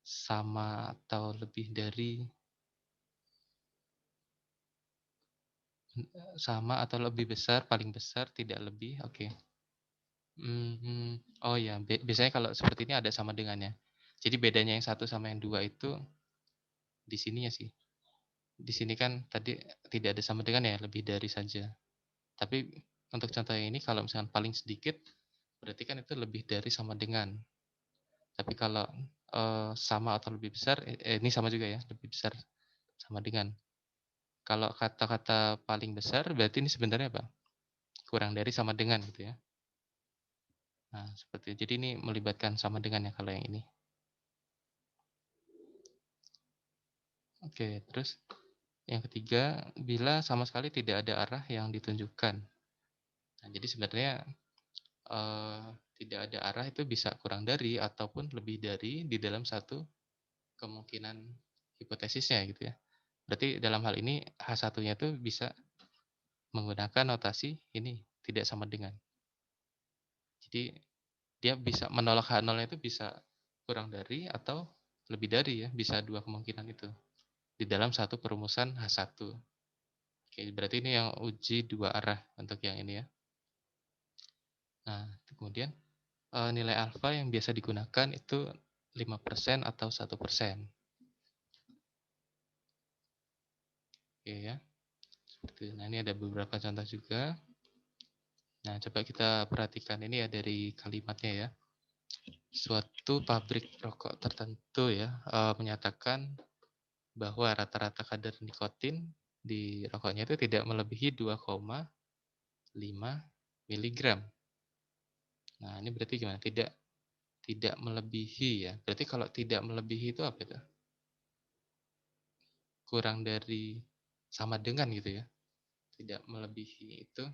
sama atau lebih dari, sama atau lebih besar, paling besar, tidak lebih, oke. Oh ya, biasanya kalau seperti ini ada sama dengannya. Jadi bedanya yang satu sama yang dua itu di sini ya sih. Di sini kan tadi tidak ada sama dengan ya, lebih dari saja. Tapi untuk contoh yang ini kalau misalkan paling sedikit, berarti kan itu lebih dari sama dengan. Tapi kalau sama atau lebih besar, ini sama juga ya, lebih besar sama dengan. Kalau kata-kata paling besar, berarti ini sebenarnya apa? Kurang dari sama dengan gitu ya. Nah, seperti itu. Jadi ini melibatkan sama dengan ya kalau yang ini. Oke, terus yang ketiga, bila sama sekali tidak ada arah yang ditunjukkan. Nah, jadi sebenarnya tidak ada arah itu bisa kurang dari ataupun lebih dari di dalam satu kemungkinan hipotesisnya gitu ya. Berarti dalam hal ini H1-nya itu bisa menggunakan notasi ini tidak sama dengan. Jadi dia bisa menolak H0-nya itu bisa kurang dari atau lebih dari ya, bisa dua kemungkinan itu di dalam satu perumusan H1. Oke, berarti ini yang uji dua arah untuk yang ini ya. Nah, kemudian nilai alfa yang biasa digunakan itu 5% atau 1%. Oke ya. Seperti nah ini ada beberapa contoh juga. Nah, coba kita perhatikan ini ya dari kalimatnya ya. Suatu pabrik rokok tertentu ya menyatakan bahwa rata-rata kadar nikotin di rokoknya itu tidak melebihi 2,5 miligram. Nah, ini berarti gimana? Tidak melebihi ya. Berarti kalau tidak melebihi itu apa itu? Kurang dari sama dengan gitu ya. Tidak melebihi itu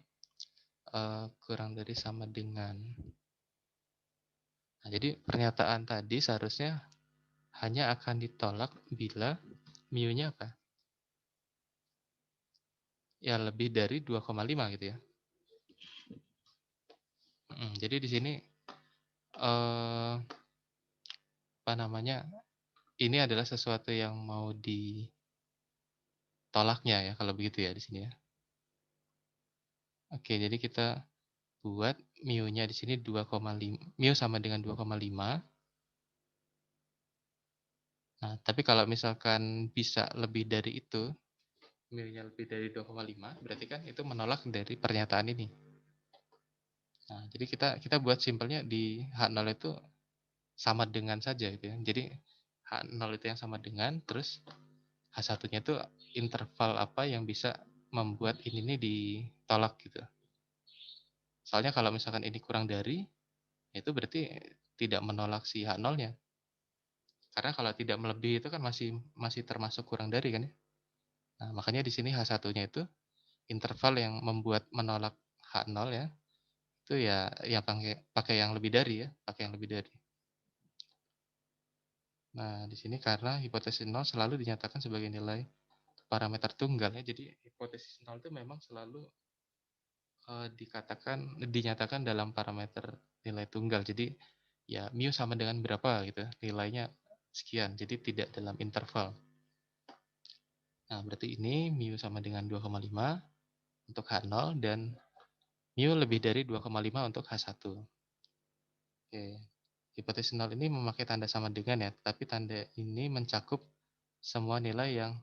kurang dari sama dengan. Nah, jadi pernyataan tadi seharusnya hanya akan ditolak bila mu-nya apa? Ya lebih dari 2,5 gitu ya. Jadi di sini apa namanya? Ini adalah sesuatu yang mau ditolaknya ya kalau begitu ya di sini ya. Oke, jadi kita buat mu-nya di sini 2,5. Mu sama dengan 2,5. Nah, tapi kalau misalkan bisa lebih dari itu, mu-nya lebih dari 2,5, berarti kan itu menolak dari pernyataan ini. Nah, jadi kita buat simpelnya di H0 itu sama dengan saja gitu ya. Jadi H0 itu yang sama dengan, terus H1-nya itu interval apa yang bisa membuat ini nih ditolak gitu. Soalnya kalau misalkan ini kurang dari, itu berarti tidak menolak si H0-nya. Karena kalau tidak melebihi itu kan masih termasuk kurang dari kan ya. Nah, makanya di sini H1-nya itu interval yang membuat menolak H0 ya, itu ya pakai pakai yang lebih dari ya, pakai yang lebih dari. Nah, di sini karena hipotesis 0 selalu dinyatakan sebagai nilai parameter tunggal ya. Jadi hipotesis 0 itu memang selalu dinyatakan dalam parameter nilai tunggal. Jadi ya mu sama dengan berapa gitu, nilainya sekian. Jadi tidak dalam interval. Nah, berarti ini mu sama dengan 2,5 untuk H0 dan mu lebih dari 2,5 untuk H1. Oke. Hipotesis 0 ini memakai tanda sama dengan ya, tapi tanda ini mencakup semua nilai yang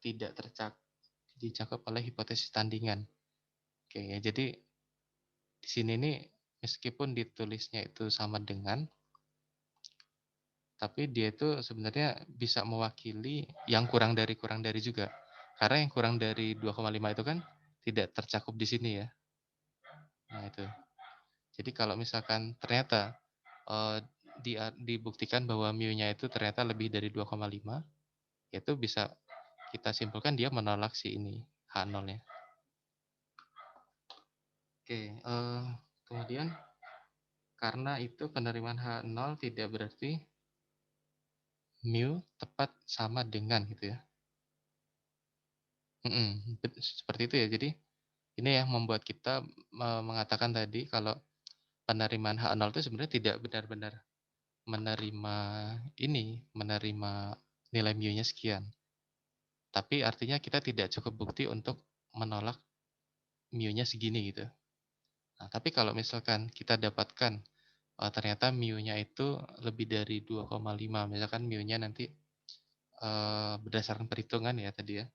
tidak dicakup oleh hipotesis tandingan. Oke, ya, jadi di sini nih meskipun ditulisnya itu sama dengan, tapi dia itu sebenarnya bisa mewakili yang kurang dari juga. Karena yang kurang dari 2,5 itu kan tidak tercakup di sini ya. Nah, itu. Jadi kalau misalkan ternyata dibuktikan bahwa mu-nya itu ternyata lebih dari 2,5, itu bisa kita simpulkan dia menolak si ini H0-nya. Oke, kemudian karena itu penerimaan H0 tidak berarti mu tepat sama dengan gitu ya. Seperti itu ya. Jadi ini yang membuat kita mengatakan tadi kalau penerimaan H0 itu sebenarnya tidak benar-benar menerima nilai mu-nya sekian. Tapi artinya kita tidak cukup bukti untuk menolak mu-nya segini gitu. Nah, tapi kalau misalkan kita dapatkan ternyata mu-nya itu lebih dari 2,5, misalkan mu-nya nanti berdasarkan perhitungan ya tadi ya,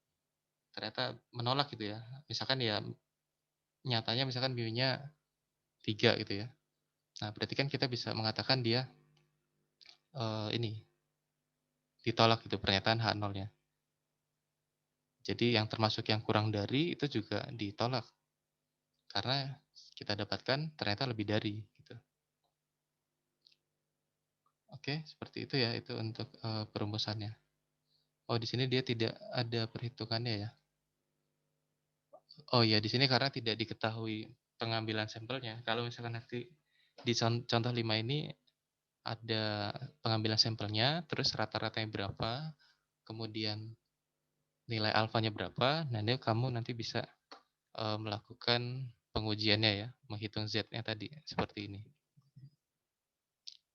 ternyata menolak gitu ya. Misalkan ya nyatanya misalkan mu-nya 3 gitu ya. Nah, berarti kan kita bisa mengatakan dia ini ditolak gitu pernyataan H0-nya. Jadi yang termasuk yang kurang dari itu juga ditolak. Karena kita dapatkan ternyata lebih dari gitu. Oke, seperti itu ya, itu untuk perumusannya. Oh, di sini dia tidak ada perhitungannya ya. Oh iya, di sini karena tidak diketahui pengambilan sampelnya. Kalau misalkan nanti di contoh 5 ini ada pengambilan sampelnya, terus rata-ratanya berapa, kemudian nilai alfanya berapa, nah ini kamu nanti bisa melakukan pengujiannya ya, menghitung Z-nya tadi, seperti ini.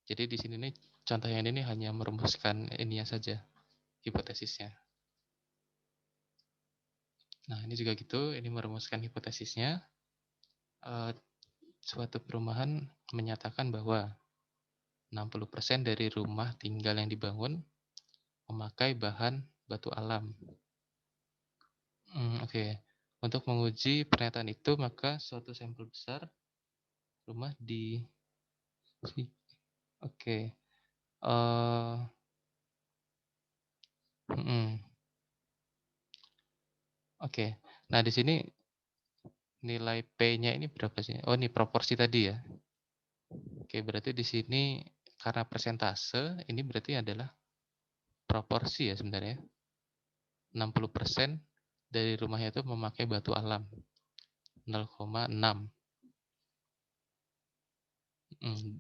Jadi di sini nih, contoh yang ini hanya merumuskan ininya saja, hipotesisnya. Nah, ini juga gitu, ini merumuskan hipotesisnya. Suatu perumahan menyatakan bahwa 60% dari rumah tinggal yang dibangun memakai bahan batu alam. Oke. Untuk menguji pernyataan itu, maka suatu sampel besar rumah oke. Oke. Nah, di sini nilai P-nya ini berapa sih? Oh, ini proporsi tadi ya. Oke, berarti di sini karena persentase, ini berarti adalah proporsi ya sebenarnya. 60% dari rumahnya itu memakai batu alam. 0,6.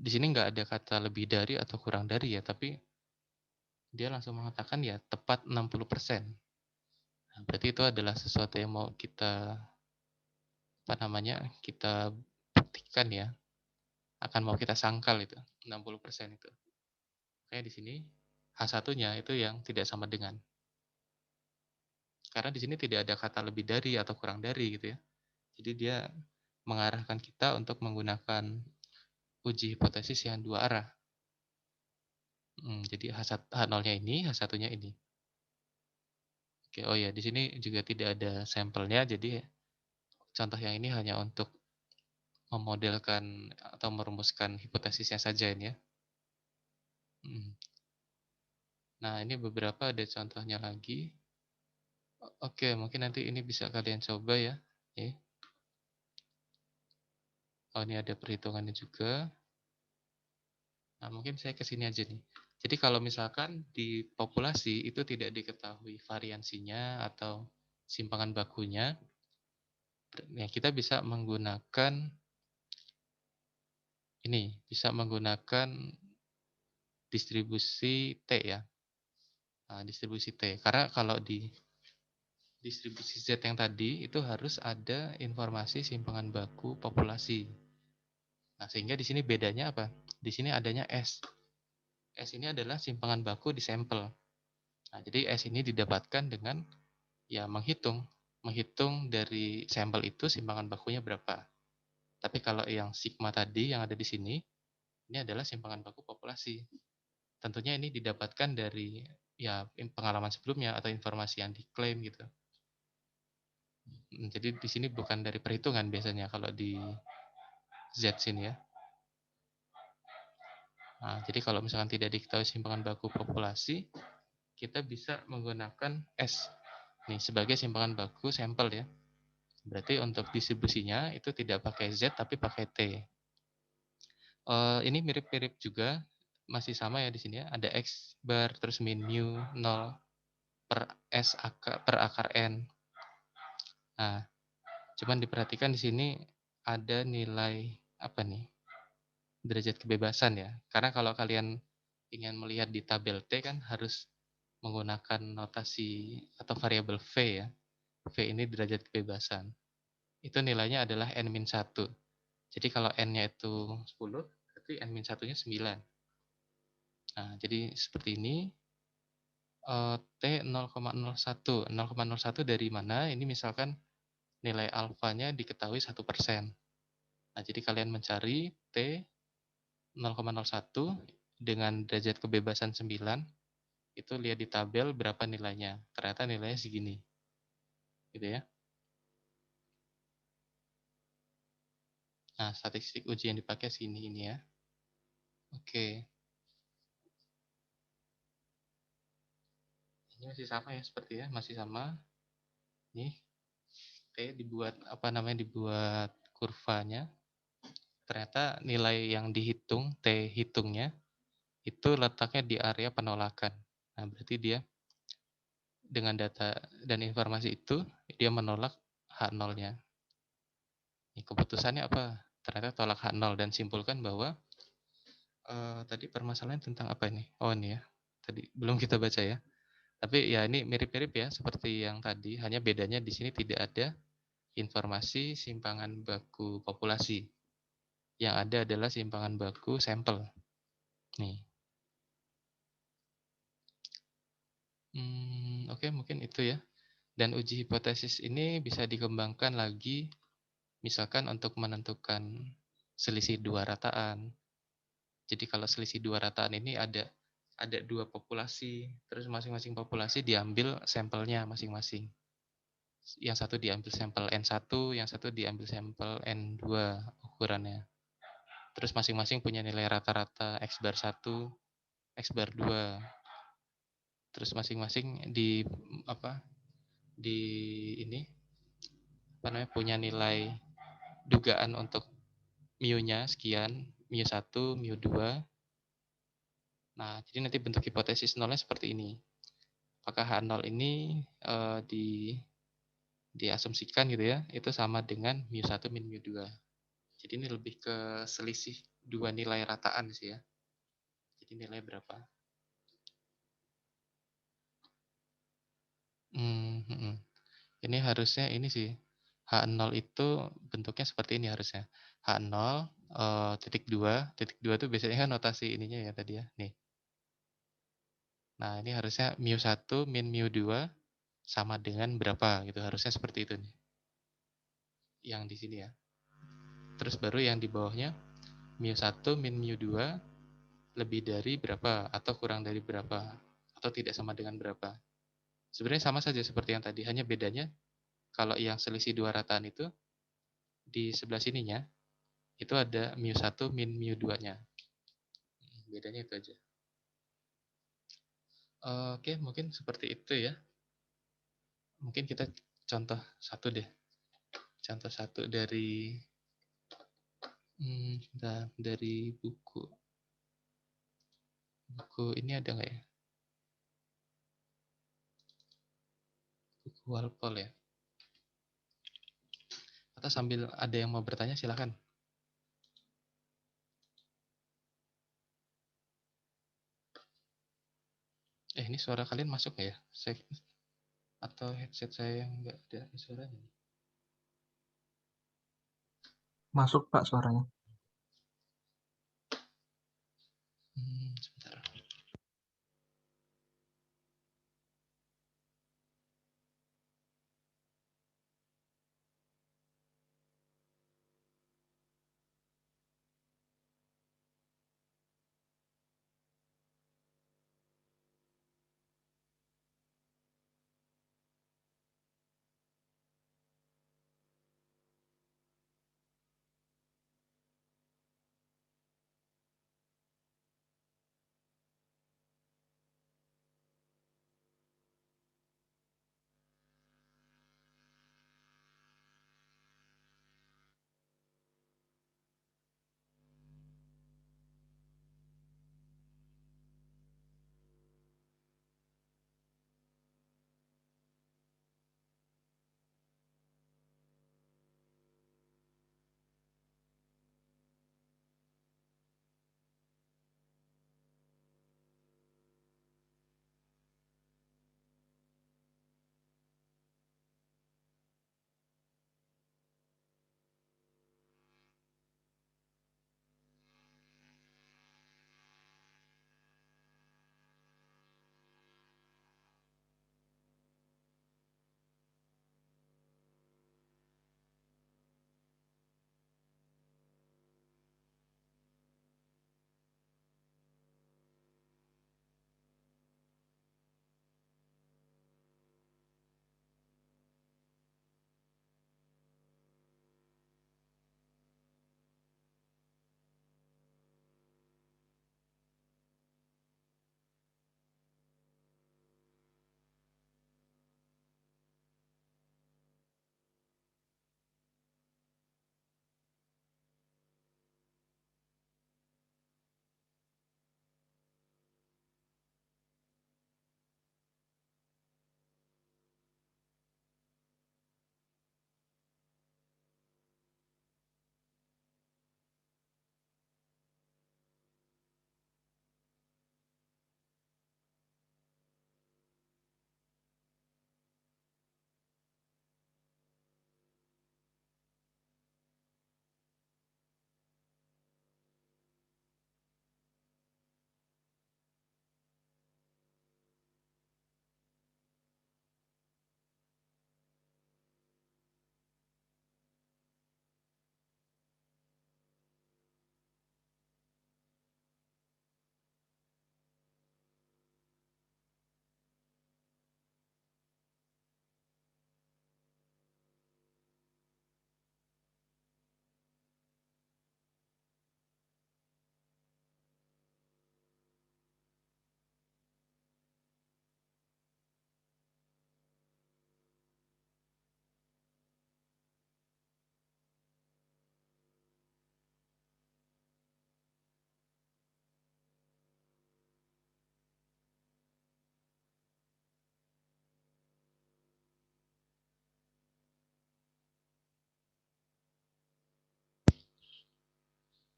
Di sini nggak ada kata lebih dari atau kurang dari ya, tapi dia langsung mengatakan ya tepat 60%. Nah, berarti itu adalah sesuatu yang mau kita kita buktikan ya, akan mau kita sangkal itu 60% itu. Kayak di sini H1-nya itu yang tidak sama dengan. Karena di sini tidak ada kata lebih dari atau kurang dari gitu ya. Jadi dia mengarahkan kita untuk menggunakan uji hipotesis yang dua arah. Jadi H0-nya ini, H1-nya ini. Oke, oh ya, di sini juga tidak ada sampelnya, jadi contoh yang ini hanya untuk memodelkan atau merumuskan hipotesisnya saja ini ya. Nah, ini beberapa ada contohnya lagi. Oke, mungkin nanti ini bisa kalian coba ya. Nih. Oh, ini ada perhitungannya juga. Nah, mungkin saya ke sini aja nih. Jadi kalau misalkan di populasi itu tidak diketahui variansinya atau simpangan bakunya, ya kita bisa menggunakan ini, bisa menggunakan distribusi T ya. Nah, distribusi T. Karena kalau di distribusi Z yang tadi itu harus ada informasi simpangan baku populasi. Nah, sehingga di sini bedanya apa? Di sini adanya S. S ini adalah simpangan baku di sampel. Nah, jadi S ini didapatkan dengan ya menghitung dari sampel itu simpangan bakunya berapa. Tapi kalau yang sigma tadi yang ada di sini, ini adalah simpangan baku populasi. Tentunya ini didapatkan dari ya pengalaman sebelumnya atau informasi yang diklaim gitu. Jadi di sini bukan dari perhitungan biasanya kalau di Z sini ya. Nah, jadi kalau misalkan tidak diketahui simpangan baku populasi, kita bisa menggunakan S nih sebagai simpangan baku sampel ya. Berarti untuk distribusinya itu tidak pakai Z tapi pakai T. Ini mirip-mirip juga, masih sama ya di sini ya. Ada X bar terus min mu 0 per S per akar N. Nah, cuman diperhatikan di sini ada nilai apa nih? Derajat kebebasan ya. Karena kalau kalian ingin melihat di tabel T kan harus menggunakan notasi atau variabel V ya. V ini derajat kebebasan. Itu nilainya adalah N-1. Jadi kalau N-nya itu 10, berarti N-1-nya 9. Nah, jadi seperti ini. T 0,01. 0,01 dari mana? Ini misalkan nilai alfanya diketahui 1%. Nah, jadi kalian mencari T 0,01 dengan derajat kebebasan 9, itu lihat di tabel berapa nilainya. Ternyata nilainya segini. Gitu ya. Nah, statistik uji yang dipakai sini ini ya. Oke. Ini masih sama ya seperti ya, masih sama. Nih, T dibuat apa namanya? Dibuat kurvanya. Ternyata nilai yang dihitung, T hitungnya itu letaknya di area penolakan. Nah, berarti dia dengan data dan informasi itu dia menolak H0-nya. Ini keputusannya apa? Ternyata tolak H0 dan simpulkan bahwa tadi permasalahan tentang apa ini? Oh, ini ya. Tadi belum kita baca ya. Tapi ya ini mirip-mirip ya seperti yang tadi, hanya bedanya di sini tidak ada informasi simpangan baku populasi. Yang ada adalah simpangan baku sampel. Nih. Oke, mungkin itu ya. Dan uji hipotesis ini bisa dikembangkan lagi, misalkan untuk menentukan selisih dua rataan. Jadi kalau selisih dua rataan ini ada dua populasi, terus masing-masing populasi diambil sampelnya masing-masing. Yang satu diambil sampel N1, yang satu diambil sampel N2 ukurannya. Terus masing-masing punya nilai rata-rata X bar 1, X bar 2. Terus masing-masing di ini apa namanya punya nilai dugaan untuk mu-nya sekian, mu1, mu2. Nah, jadi nanti bentuk hipotesis nolnya seperti ini. Apakah H0 ini diasumsikan gitu ya, itu sama dengan mu1 min mu2. Jadi ini lebih ke selisih dua nilai rataan sih ya. Jadi nilai berapa? Ini harusnya ini sih. H0 itu bentuknya seperti ini harusnya. H0 titik 2, titik 2 itu biasanya kan notasi ininya ya tadi ya. Nih. Nah, ini harusnya mu1 min mu2 sama dengan berapa gitu. Harusnya seperti itu nih. Yang di sini ya. Terus baru yang di bawahnya mu1 min mu2 lebih dari berapa atau kurang dari berapa atau tidak sama dengan berapa. Sebenarnya sama saja seperti yang tadi, hanya bedanya kalau yang selisih dua rataan itu di sebelah sininya itu ada mu1 min mu2-nya. Bedanya itu aja. Oke, mungkin seperti itu ya. Mungkin kita contoh satu deh. Contoh satu dari dari buku. Buku ini ada nggak ya? Buku Walpole ya. Atau sambil ada yang mau bertanya silakan. Ini suara kalian masuk nggak ya? Atau headset saya yang nggak ada suaranya? Masuk Pak suaranya. Sebentar.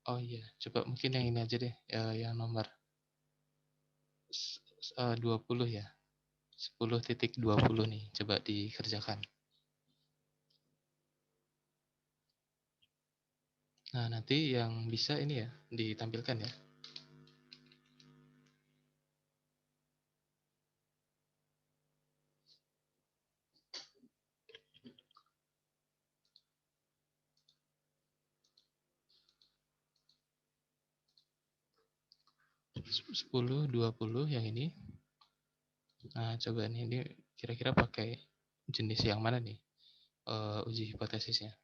Oh iya, coba mungkin yang ini aja deh, yang nomor 20 ya. 10.20 nih, coba dikerjakan. Nah, nanti yang bisa ini ya, ditampilkan ya. Sepuluh 20 yang ini. Nah, coba nih, ini kira-kira pakai jenis yang mana nih, uji hipotesisnya.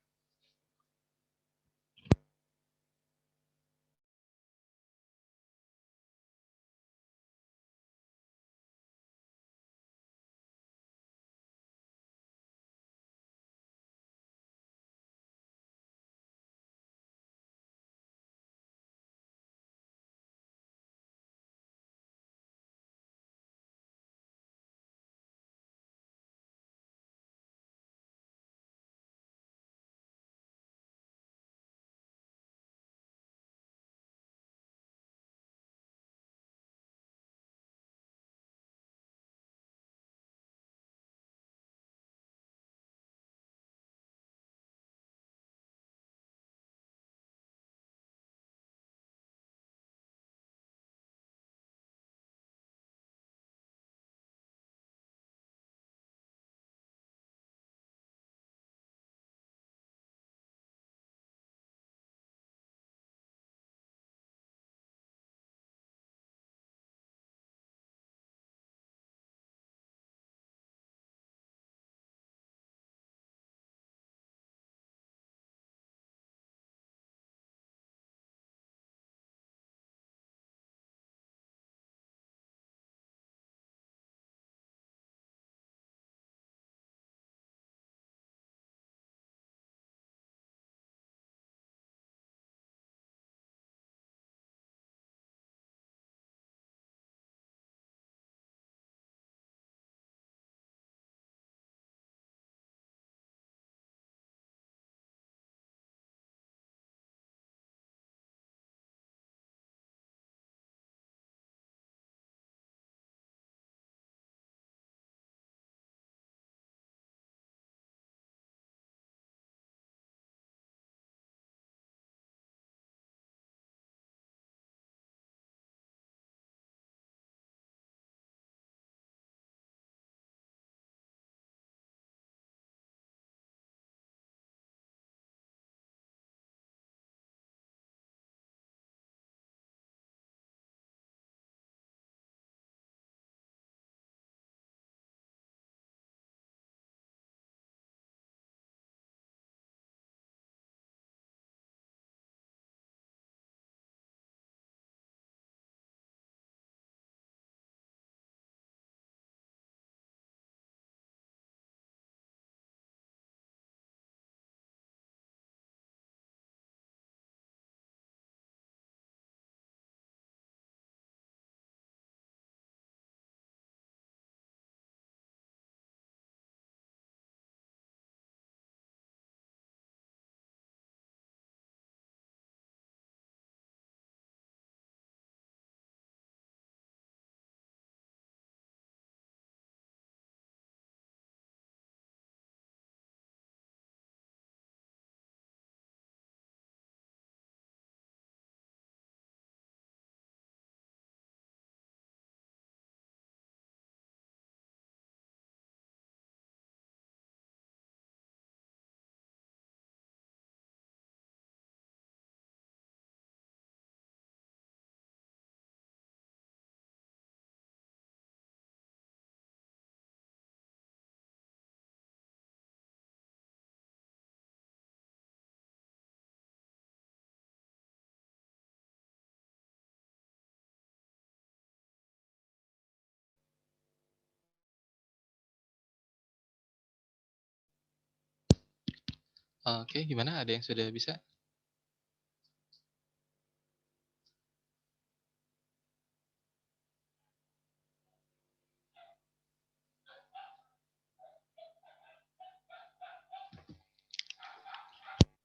Oke, gimana? Ada yang sudah bisa?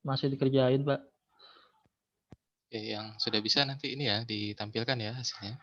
Masih dikerjain, Pak. Oke, yang sudah bisa nanti ini ya ditampilkan ya hasilnya.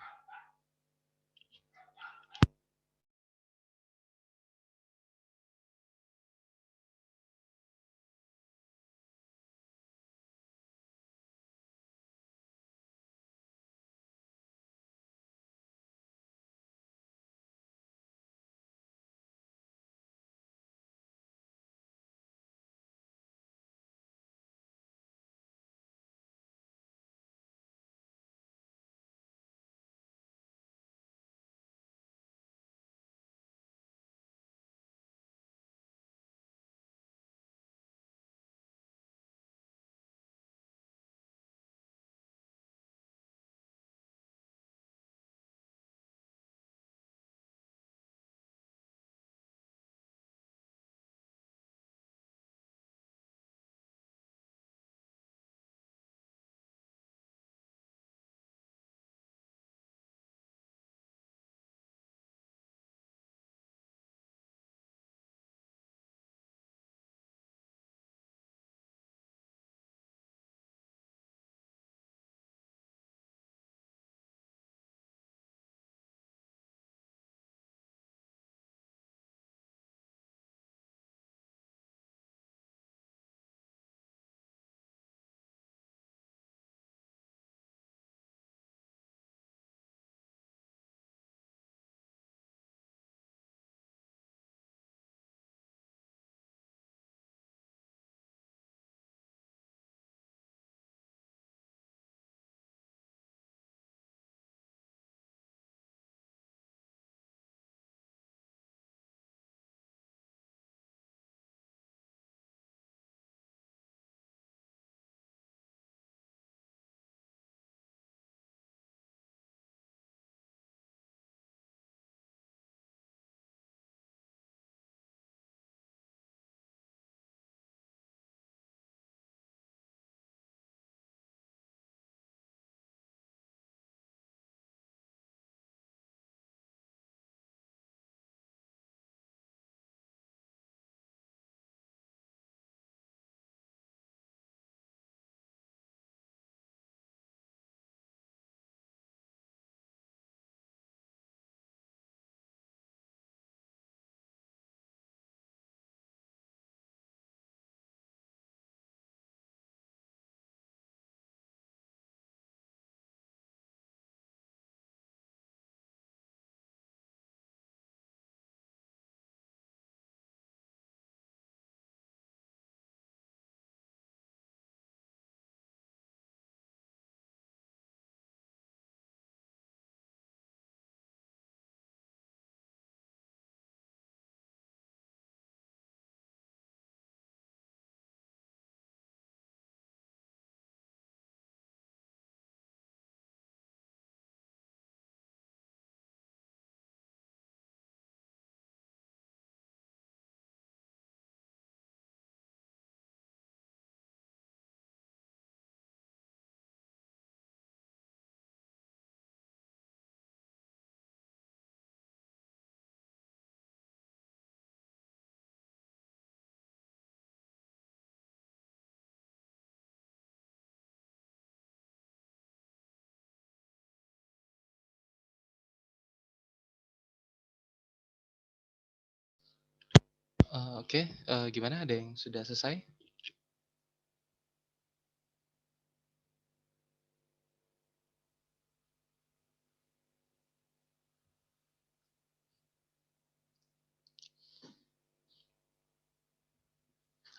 Oke, gimana? Ada yang sudah selesai?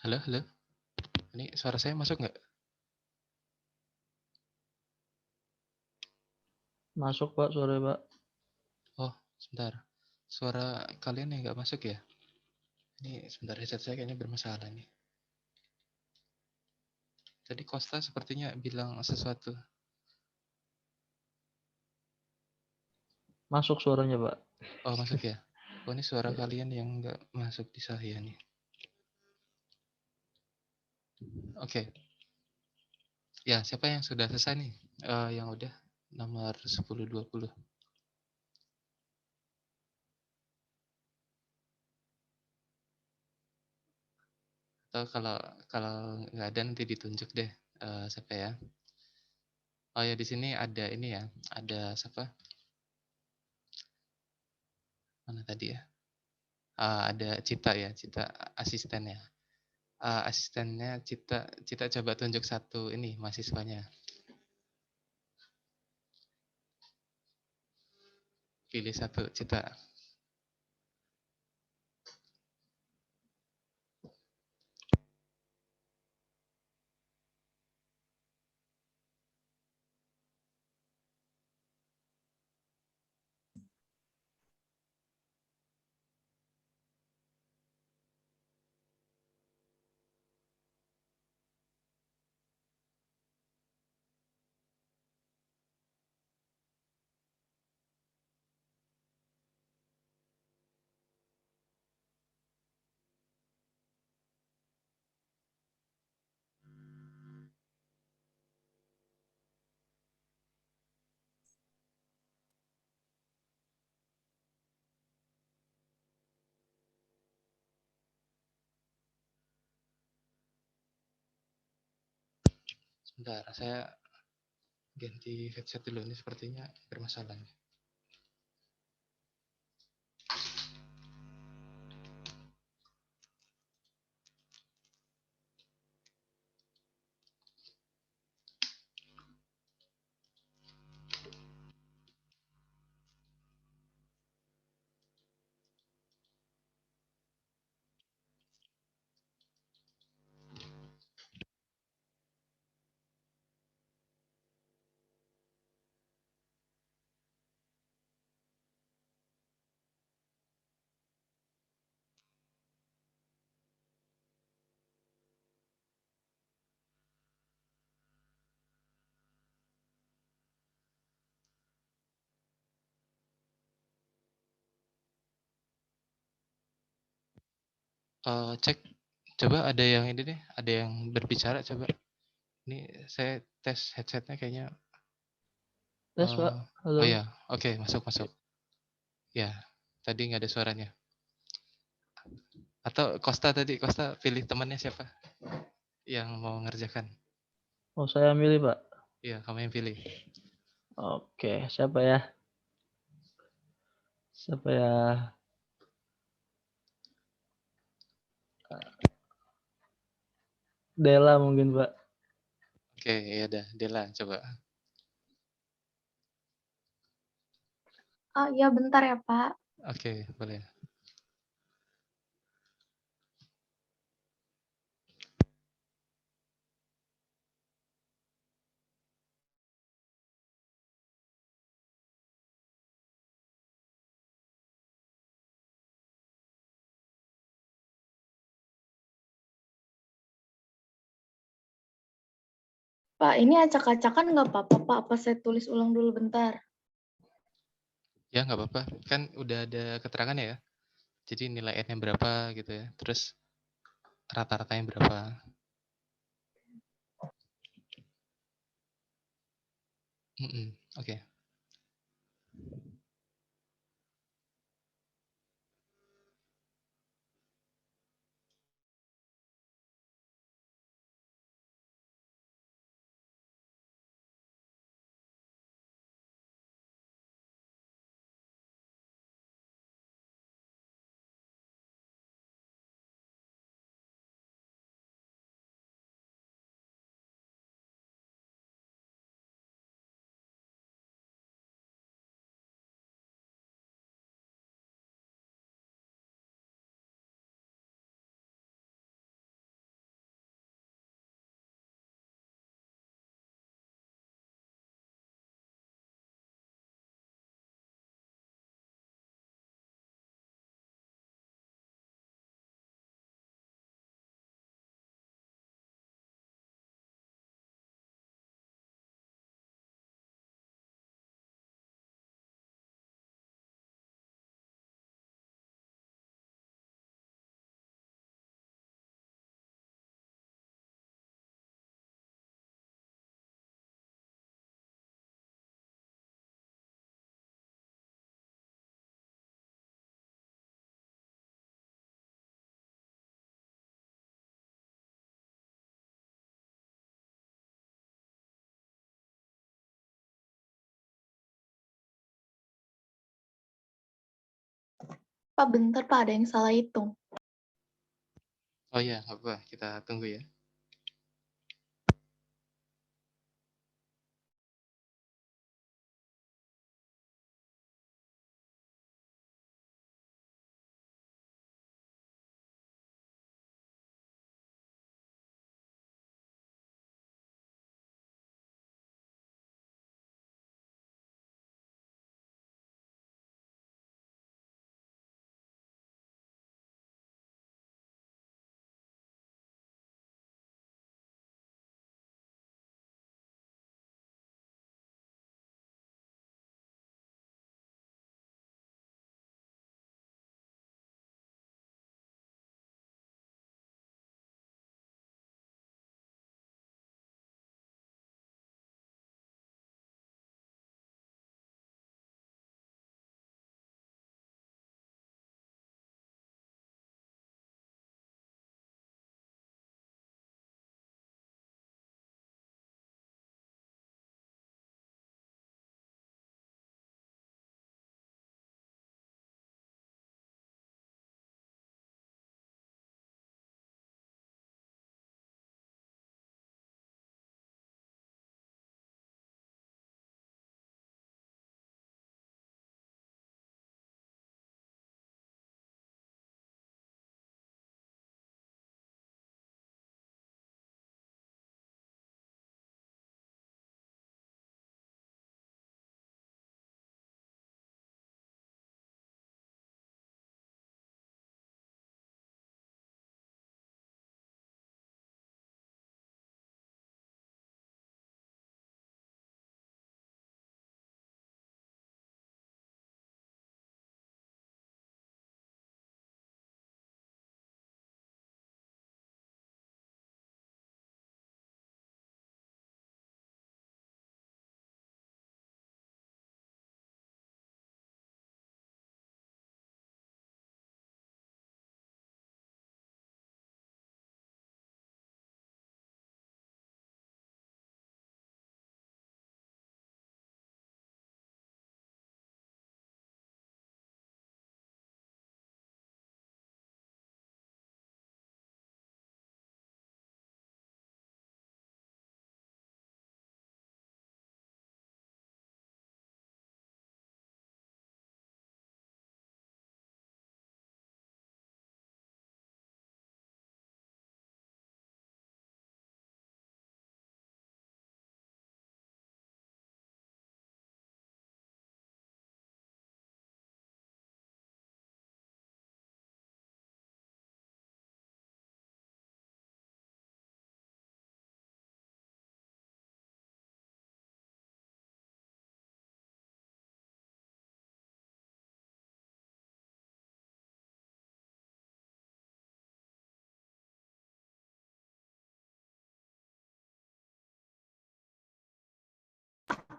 Halo, halo. Ini suara saya masuk nggak? Masuk, Pak, sore, Pak. Oh, sebentar. Suara kalian yang nggak masuk ya? Ini sebentar, headset saya kayaknya bermasalah nih. Tadi Costa sepertinya bilang sesuatu. Masuk suaranya, Pak. Oh, masuk ya? Oh, ini suara Iya. kalian yang nggak masuk di saya nih. Oke. Ya, siapa yang sudah selesai nih? Yang udah nomor 10, 20. Atau kalau kalau nggak ada nanti ditunjuk deh, siapa ya? Oh ya, di sini ada ini ya, ada siapa? Mana tadi ya? Ada Cita ya, Cita asistennya. Asistennya Cita, Cita coba tunjuk satu ini mahasiswanya. Pilih satu, Cita. Sebentar, saya ganti headset dulu, ini sepertinya bermasalah. Cek, coba ada yang ini deh, ada yang berbicara coba. Ini saya tes headsetnya kayaknya. Tes, Pak. Oh Halo. ya, oke, masuk. Ya, tadi nggak ada suaranya. Atau Costa tadi, Costa pilih temannya siapa yang mau ngerjakan? Oh, saya milih, Pak. Iya, kamu yang pilih. Oke, siapa ya? Siapa ya? Dela mungkin, Pak. Oke, ya udah, Dela coba. Oh iya bentar ya Pak. Oke, boleh. Pak, ini acak-acakan nggak apa-apa Pak? Apa saya tulis ulang dulu bentar? Ya nggak apa-apa, kan udah ada keterangan ya. Jadi nilai N-nya berapa gitu ya. Terus rata-ratanya berapa. Oke. Pak, bentar Pak, ada yang salah hitung. Oh iya, apa? Kita tunggu ya.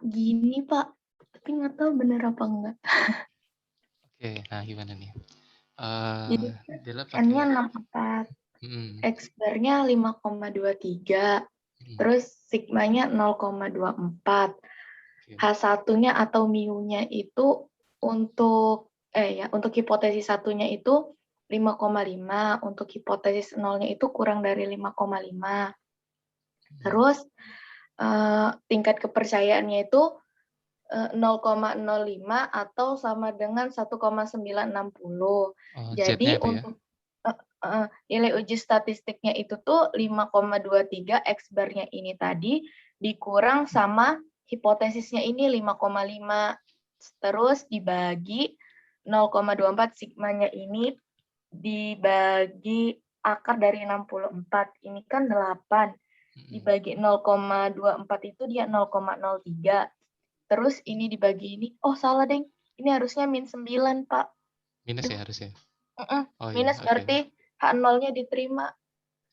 Gini Pak, tapi nggak tahu bener apa enggak. Oke, nah gimana nih? Jadi Dela N-nya pakai 64, mm, X bar-nya 5,23, mm, terus sigmanya 0,24. oke. H1-nya atau mu-nya itu untuk untuk hipotesis satunya itu 5,5, untuk hipotesis nolnya itu kurang dari 5,5. Terus tingkat kepercayaannya itu 0,05 atau sama dengan 1,960. Oh, Z-nya Jadi itu ya. untuk nilai uji statistiknya itu tuh 5,23, X bar-nya ini tadi dikurang sama hipotesisnya ini 5,5. Terus dibagi 0,24 sigmanya ini dibagi akar dari 64. Ini kan 8. Dibagi 0,24 itu dia 0,03. Terus ini dibagi ini. Oh, salah, Deng. Ini harusnya min 9, Pak. Minus Duh. ya harusnya. Oh iya, Minus oke. berarti H0-nya diterima.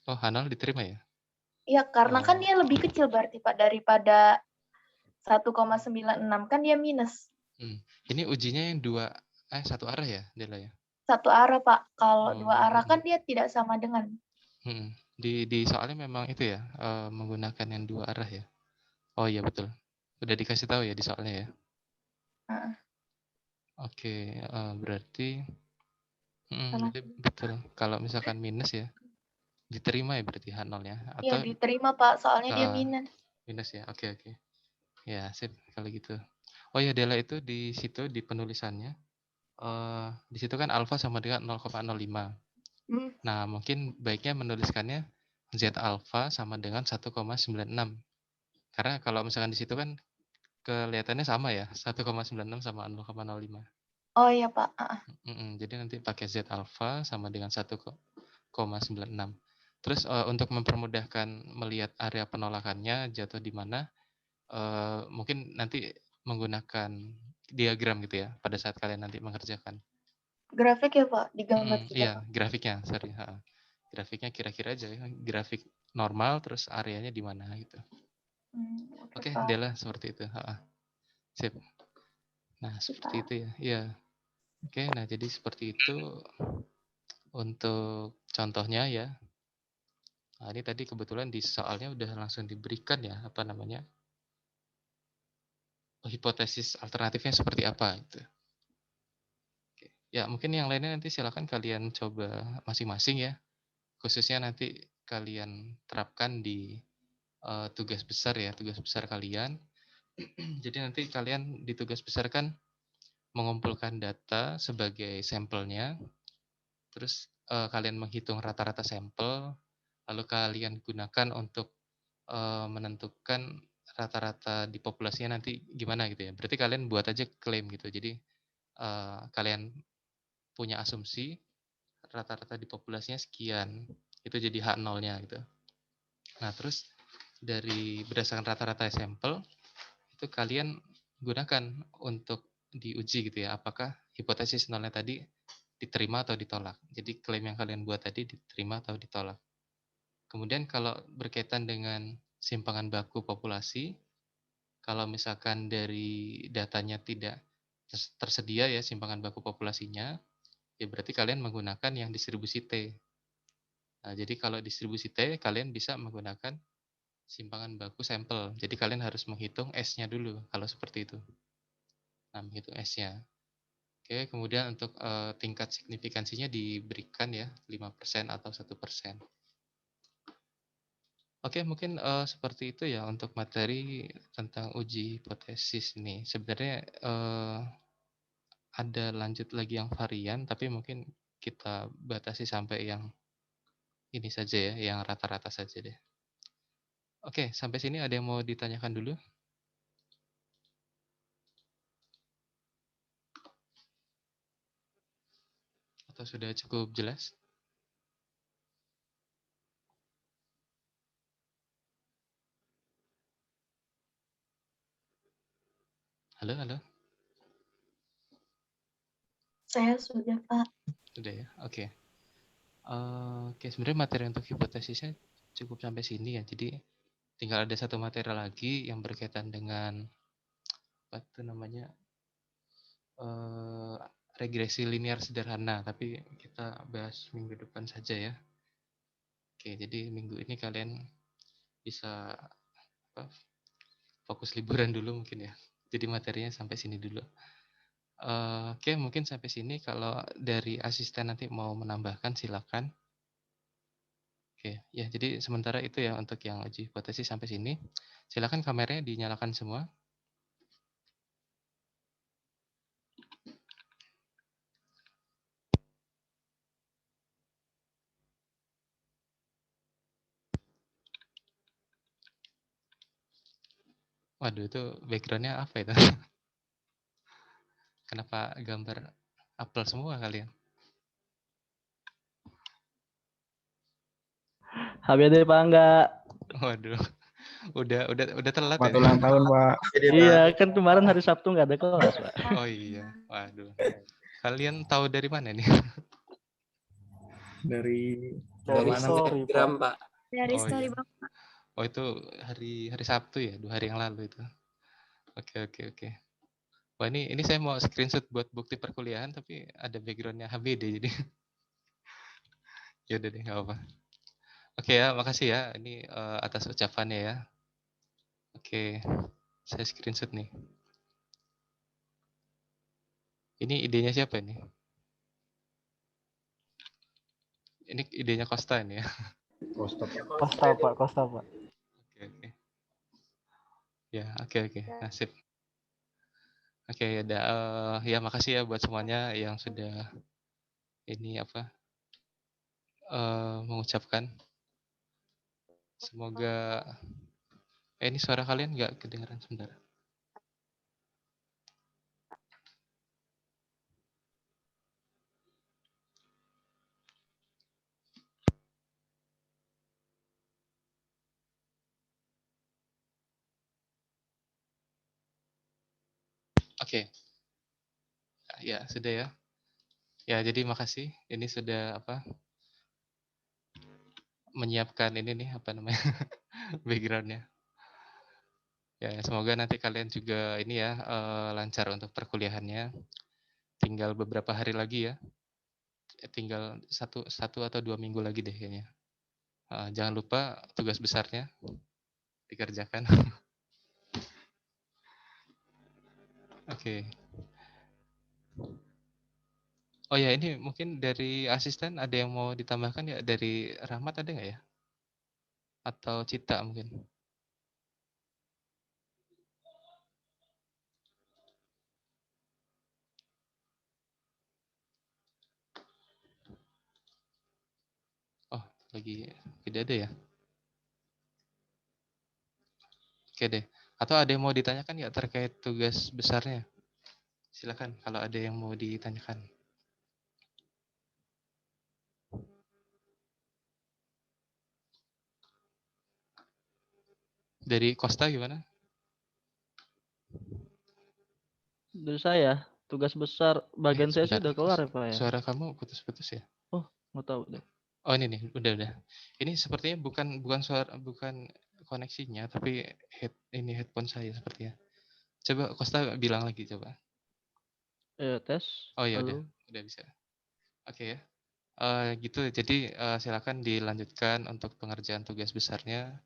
Oh, Hanal diterima ya? Iya, karena kan Oh, dia lebih kecil berarti, Pak, daripada 1,96 kan dia minus. Ini ujinya yang satu arah ya, Dela ya? Satu arah, Pak. Kalau Oh, dua arah kan dia tidak sama dengan. Di soalnya memang itu ya, menggunakan yang dua arah ya. Oh iya betul. Udah dikasih tahu ya di soalnya ya. Heeh. Oke, berarti Salah. Jadi betul. Kalau misalkan minus ya, diterima ya berarti H0-nya Iya, atau diterima, Pak, soalnya dia heeh, minus. minus ya. Oke. Ya, sip kalau gitu. Oh ya, Dela itu di situ di penulisannya di situ kan alfa sama dengan 0,05. Hmm. Nah, mungkin baiknya menuliskannya Z alfa sama dengan 1,96. Karena kalau misalkan di situ kan kelihatannya sama ya, 1,96 sama 0,05. Oh iya, Pak. Jadi nanti pakai Z alfa sama dengan 1,96. Terus untuk mempermudahkan melihat area penolakannya jatuh di mana, mungkin nanti menggunakan diagram gitu ya pada saat kalian nanti mengerjakan. Grafik ya, Pak? Digambar juga, Iya, Pak? grafiknya, sorry. Grafiknya kira-kira aja ya, grafik normal terus areanya di mana gitu. Oke, Oke, Pak. Dela seperti itu. Sip. Nah, seperti Pak. itu ya. Iya. Oke, nah jadi seperti itu untuk contohnya ya. Nah, ini tadi kebetulan di soalnya udah langsung diberikan ya, apa namanya, hipotesis alternatifnya seperti apa gitu. Oke. Ya, mungkin yang lainnya nanti silakan kalian coba masing-masing ya. Khususnya nanti kalian terapkan di tugas besar ya, tugas besar kalian. Jadi nanti kalian di tugas besar kan mengumpulkan data sebagai sampelnya, terus kalian menghitung rata-rata sampel, lalu kalian gunakan untuk menentukan rata-rata di populasinya nanti gimana gitu ya. Berarti kalian buat aja klaim gitu. Jadi kalian punya asumsi rata-rata di populasinya sekian. Itu jadi H0-nya gitu. Nah, terus dari berdasarkan rata-rata sampel itu kalian gunakan untuk diuji gitu ya. Apakah hipotesis nolnya tadi diterima atau ditolak. Jadi klaim yang kalian buat tadi diterima atau ditolak. Kemudian kalau berkaitan dengan simpangan baku populasi, kalau misalkan dari datanya tidak tersedia ya simpangan baku populasinya, ya berarti kalian menggunakan yang distribusi T. Nah, jadi kalau distribusi T, kalian bisa menggunakan simpangan baku sampel. Jadi kalian harus menghitung S-nya dulu kalau seperti itu. Nah, menghitung S-nya. Oke, kemudian untuk tingkat signifikansinya diberikan ya 5% atau 1%. Oke, mungkin seperti itu ya untuk materi tentang uji hipotesis ini. Sebenarnya ada lanjut lagi yang varian, tapi mungkin kita batasi sampai yang ini saja ya, yang rata-rata saja deh. Oke, sampai sini ada yang mau ditanyakan dulu? Atau sudah cukup jelas? Halo? Saya sudah, Pak. Sudah ya? Oke. Oke, sebenarnya materi untuk hipotesisnya cukup sampai sini ya. Jadi tinggal ada satu materi lagi yang berkaitan dengan apa itu namanya regresi linear sederhana, tapi kita bahas minggu depan saja ya. Oke, jadi minggu ini kalian bisa apa, fokus liburan dulu mungkin ya. Jadi materinya sampai sini dulu. Oke, mungkin sampai sini. Kalau dari asisten nanti mau menambahkan silakan. Oke, ya jadi sementara itu ya untuk yang uji hipotesis sampai sini. Silakan kameranya dinyalakan semua. Waduh, itu backgroundnya apa itu? Kenapa gambar apel semua kalian? HBD Pak enggak? Waduh, udah telat Selamat ini. ulang tahun, Pak. Iya, kan kemarin hari Sabtu nggak ada kelas, Pak. Oh iya, waduh. Kalian tahu dari mana nih? Dari Dari mana, Pak? story, Pak. Pak. Dari Oh story iya. Bapak. Oh itu hari Sabtu ya, 2 hari yang lalu itu. Oke. Wah ini saya mau screenshot buat bukti perkuliahan tapi ada backgroundnya HBD jadi ya udah deh nggak apa. Oke ya, makasih ya ini atas ucapannya ya. Oke, saya screenshot nih. Ini idenya siapa ini? Ini idenya Costa ini ya. Kosta Pak. Oke. Ya, oke. Nasib. Oke, ya udah, ya makasih ya buat semuanya yang sudah ini mengucapkan. Semoga ini suara kalian nggak kedengaran sebentar. Oke. Ya, sudah ya. Ya, jadi makasih. Ini sudah menyiapkan ini nih backgroundnya. Ya, semoga nanti kalian juga ini ya lancar untuk perkuliahannya. Tinggal beberapa hari lagi ya. Tinggal satu atau 2 minggu lagi deh kayaknya. Jangan lupa tugas besarnya dikerjakan. Oke. Oh ya, ini mungkin dari asisten ada yang mau ditambahkan ya? Dari Rahmat ada nggak ya? Atau Cita mungkin? Oh, lagi tidak ada ya? Oke deh. Atau ada yang mau ditanyakan ya terkait tugas besarnya? Silakan kalau ada yang mau ditanyakan. Dari Costa gimana? Dari saya, tugas besar bagian saya sih Sebentar. udah kelar ya Pak ya. Suara kamu putus-putus ya? Oh, nggak tahu deh. Oh ini nih, udah. Ini sepertinya bukan koneksinya, tapi headphone saya sepertinya. Coba Costa bilang lagi coba. Tes. Oh ya Halo. udah bisa. Oke ya. Gitu. Jadi silakan dilanjutkan untuk pengerjaan tugas besarnya.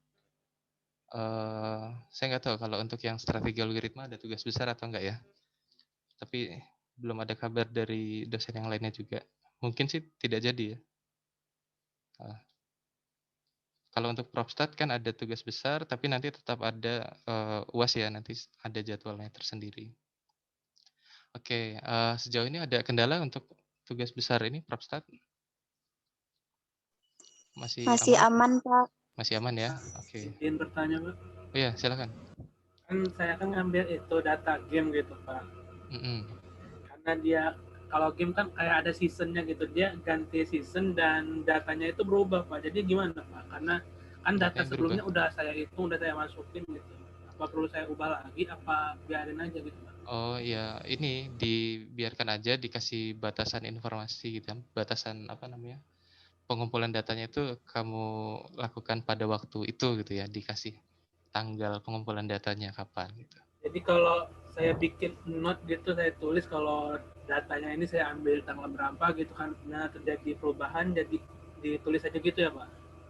Saya nggak tahu kalau untuk yang strategi algoritma ada tugas besar atau enggak ya. Tapi belum ada kabar dari dosen yang lainnya juga. Mungkin sih tidak jadi ya. Kalau untuk Propstat kan ada tugas besar, tapi nanti tetap ada UAS ya, nanti ada jadwalnya tersendiri. Oke, sejauh ini ada kendala untuk tugas besar ini Propstat? Masih aman? Pak. Masih aman ya? Oke. Izin bertanya, Pak. Oh ya, silakan. Kan saya ngambil itu data game gitu, Pak. Mm-mm. Karena dia kalau game kan kayak ada seasonnya gitu, dia ganti season dan datanya itu berubah, Pak. Jadi gimana, Pak? Karena kan data Datanya sebelumnya berubah. udah saya hitung, udah saya masukin gitu. Apa perlu saya ubah lagi? Apa biarin aja gitu, Pak? Oh ya, ini dibiarkan aja dikasih batasan informasi gitu, batasan pengumpulan datanya itu kamu lakukan pada waktu itu gitu ya, dikasih tanggal pengumpulan datanya kapan gitu. Jadi kalau saya bikin note gitu, saya tulis kalau datanya ini saya ambil tanggal berapa gitu kan, nah terjadi perubahan, jadi ditulis aja gitu ya, Pak?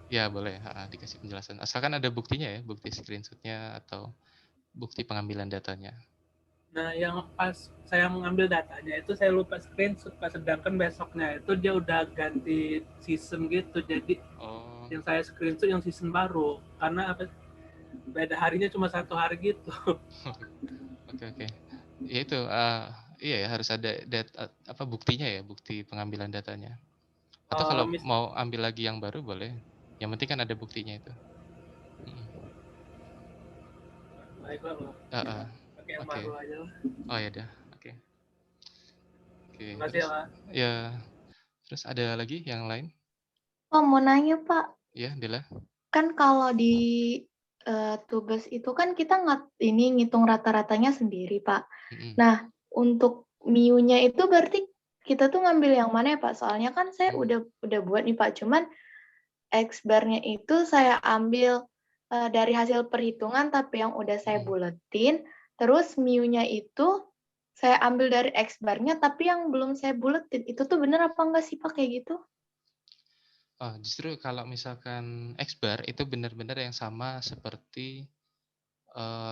Ya boleh, dikasih penjelasan. Asalkan ada buktinya ya, bukti screenshotnya atau bukti pengambilan datanya. Nah, yang pas saya mengambil datanya itu saya lupa screenshot, Pak. Sedangkan besoknya itu dia udah ganti season gitu. Jadi yang saya screenshot yang season baru. Karena beda harinya cuma 1 hari gitu. Oke. Ya itu, iya ya harus ada buktinya ya, bukti pengambilan datanya. Atau kalau mau ambil lagi yang baru boleh. Yang penting kan ada buktinya itu. Baiklah, Pak. Pakai yang baru aja lah. Oh ya udah, oke. Terima kasih ya, Pak. Ya, terus ada lagi yang lain? Oh, mau nanya, Pak. Ya, Dela. Kan kalau di tugas itu kan kita ngitung rata-ratanya sendiri, Pak. Nah, untuk MIU-nya itu berarti kita tuh ngambil yang mana ya, Pak? Soalnya kan saya udah buat nih, Pak. Cuman X-bar-nya itu saya ambil dari hasil perhitungan, tapi yang udah saya buletin. Terus MIU-nya itu saya ambil dari X-bar-nya, tapi yang belum saya buletin. Itu tuh bener apa enggak sih, Pak, kayak gitu? Oh, justru kalau misalkan X-bar itu benar-benar yang sama seperti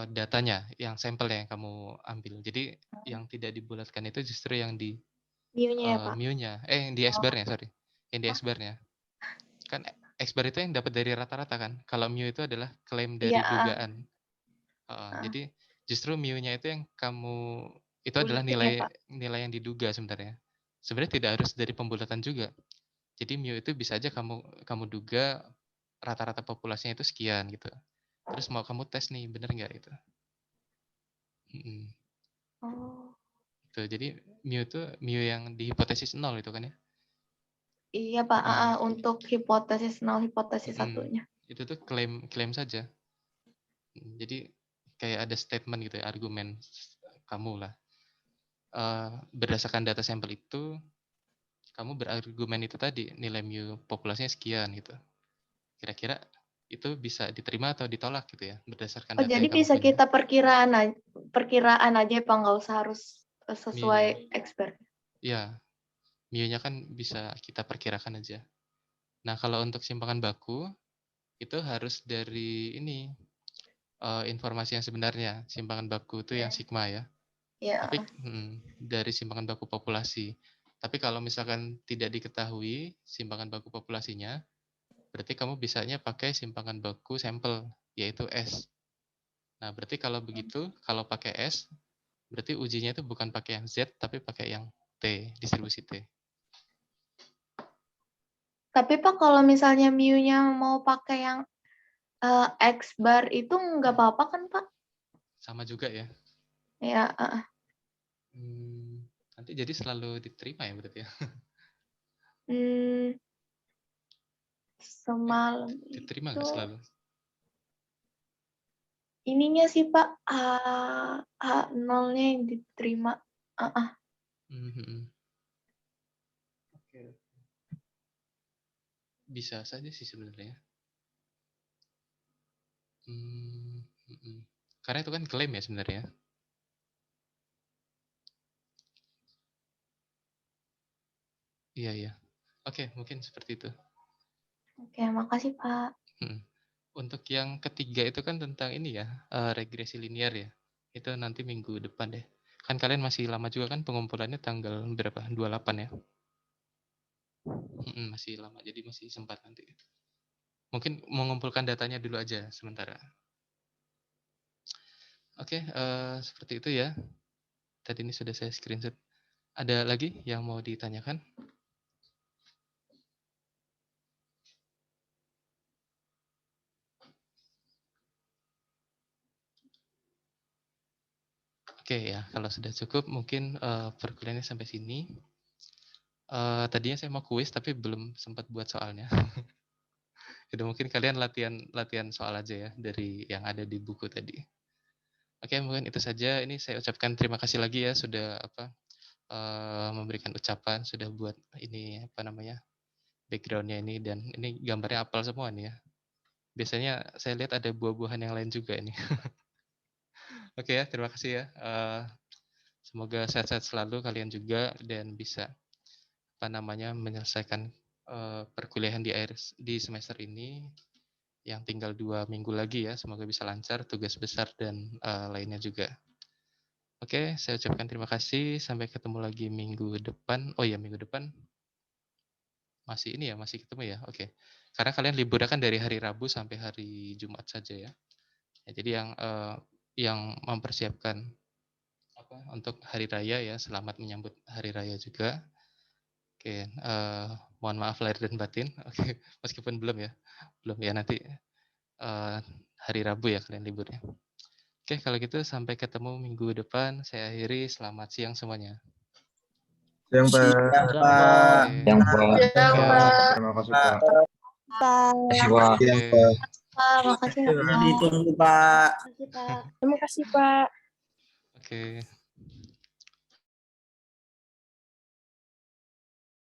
datanya, yang sampelnya yang kamu ambil. Jadi yang tidak dibulatkan itu justru yang di MIU-nya ya, Pak? MIU-nya, yang di X-bar-nya, sorry. Yang di X-bar-nya. Kan X bar itu yang dapat dari rata-rata kan. Kalau mu itu adalah klaim dari Iya, dugaan. Jadi justru mu-nya itu yang itu adalah Buletin ya, Pak. nilai yang diduga sebenarnya. Sebenarnya tidak harus dari pembulatan juga. Jadi mu itu bisa aja kamu duga rata-rata populasinya itu sekian gitu. Terus mau kamu tes nih, bener nggak itu? Oh, Tuh, jadi mu yang di hipotesis 0 itu kan ya? iya, Pak. Untuk hipotesis 0, hipotesis satunya. Itu tuh klaim saja. Jadi kayak ada statement gitu ya, argumen kamu lah. Berdasarkan data sampel itu, kamu berargumen itu tadi, nilai mu populasinya sekian gitu. Kira-kira itu bisa diterima atau ditolak gitu ya, berdasarkan data Jadi yang kamu bisa punya. kita perkiraan aja, Pak, nggak usah harus sesuai expert. Iya, mu-nya kan bisa kita perkirakan aja. Nah, kalau untuk simpangan baku, itu harus dari ini, informasi yang sebenarnya. Simpangan baku itu yang sigma ya. Iya. Tapi dari simpangan baku populasi. Tapi kalau misalkan tidak diketahui simpangan baku populasinya, berarti kamu bisanya pakai simpangan baku sampel, yaitu S. Nah, berarti kalau begitu, kalau pakai S, berarti ujinya itu bukan pakai yang Z, tapi pakai yang T, distribusi T. Tapi Pak, kalau misalnya mu-nya mau pakai yang X bar itu nggak apa-apa kan, Pak? Sama juga ya. Ya. Nanti jadi selalu diterima ya berarti ya. Semalam Diterima itu nggak selalu? ininya sih, Pak, H0-nya yang diterima. Oke. Bisa saja sih sebenarnya. Karena itu kan klaim ya sebenarnya. Iya. Oke, mungkin seperti itu. Oke, makasih, Pak. Untuk yang ketiga itu kan tentang ini ya, regresi linear ya. Itu nanti minggu depan deh. Kan kalian masih lama juga kan pengumpulannya tanggal berapa? 28 ya? Masih lama, jadi masih sempat nanti. Mungkin mengumpulkan datanya dulu aja sementara. Oke, seperti itu ya. Tadi ini sudah saya screenshot. Ada lagi yang mau ditanyakan? Oke ya, kalau sudah cukup mungkin perkuliahannya sampai sini. Tadinya saya mau kuis tapi belum sempat buat soalnya. Udah mungkin kalian latihan soal aja ya dari yang ada di buku tadi. Oke, mungkin itu saja. Ini saya ucapkan terima kasih lagi ya sudah memberikan ucapan, sudah buat ini backgroundnya ini, dan ini gambarnya apal semua nih ya. Biasanya saya lihat ada buah-buahan yang lain juga ini. Oke ya, terima kasih ya. Semoga sehat-sehat selalu kalian juga dan bisa menyelesaikan perkuliahan di semester ini yang tinggal 2 minggu lagi ya. Semoga bisa lancar, tugas besar dan lainnya juga. Oke, saya ucapkan terima kasih. Sampai ketemu lagi minggu depan. Oh iya, minggu depan masih ketemu ya. Oke. Karena kalian liburnya kan dari hari Rabu sampai hari Jumat saja ya. Jadi yang mempersiapkan untuk hari raya ya, selamat menyambut hari raya juga. Oke, mohon maaf lahir dan batin. Oke, meskipun belum ya nanti hari Rabu ya kalian liburnya. Oke, kalau gitu sampai ketemu minggu depan. Saya akhiri, selamat siang semuanya. Siang, Pak. Siang, Pak. Terima kasih, Pak. Makasih, Pak. Ditunggu, Pak. Terima kasih, Pak. Oke.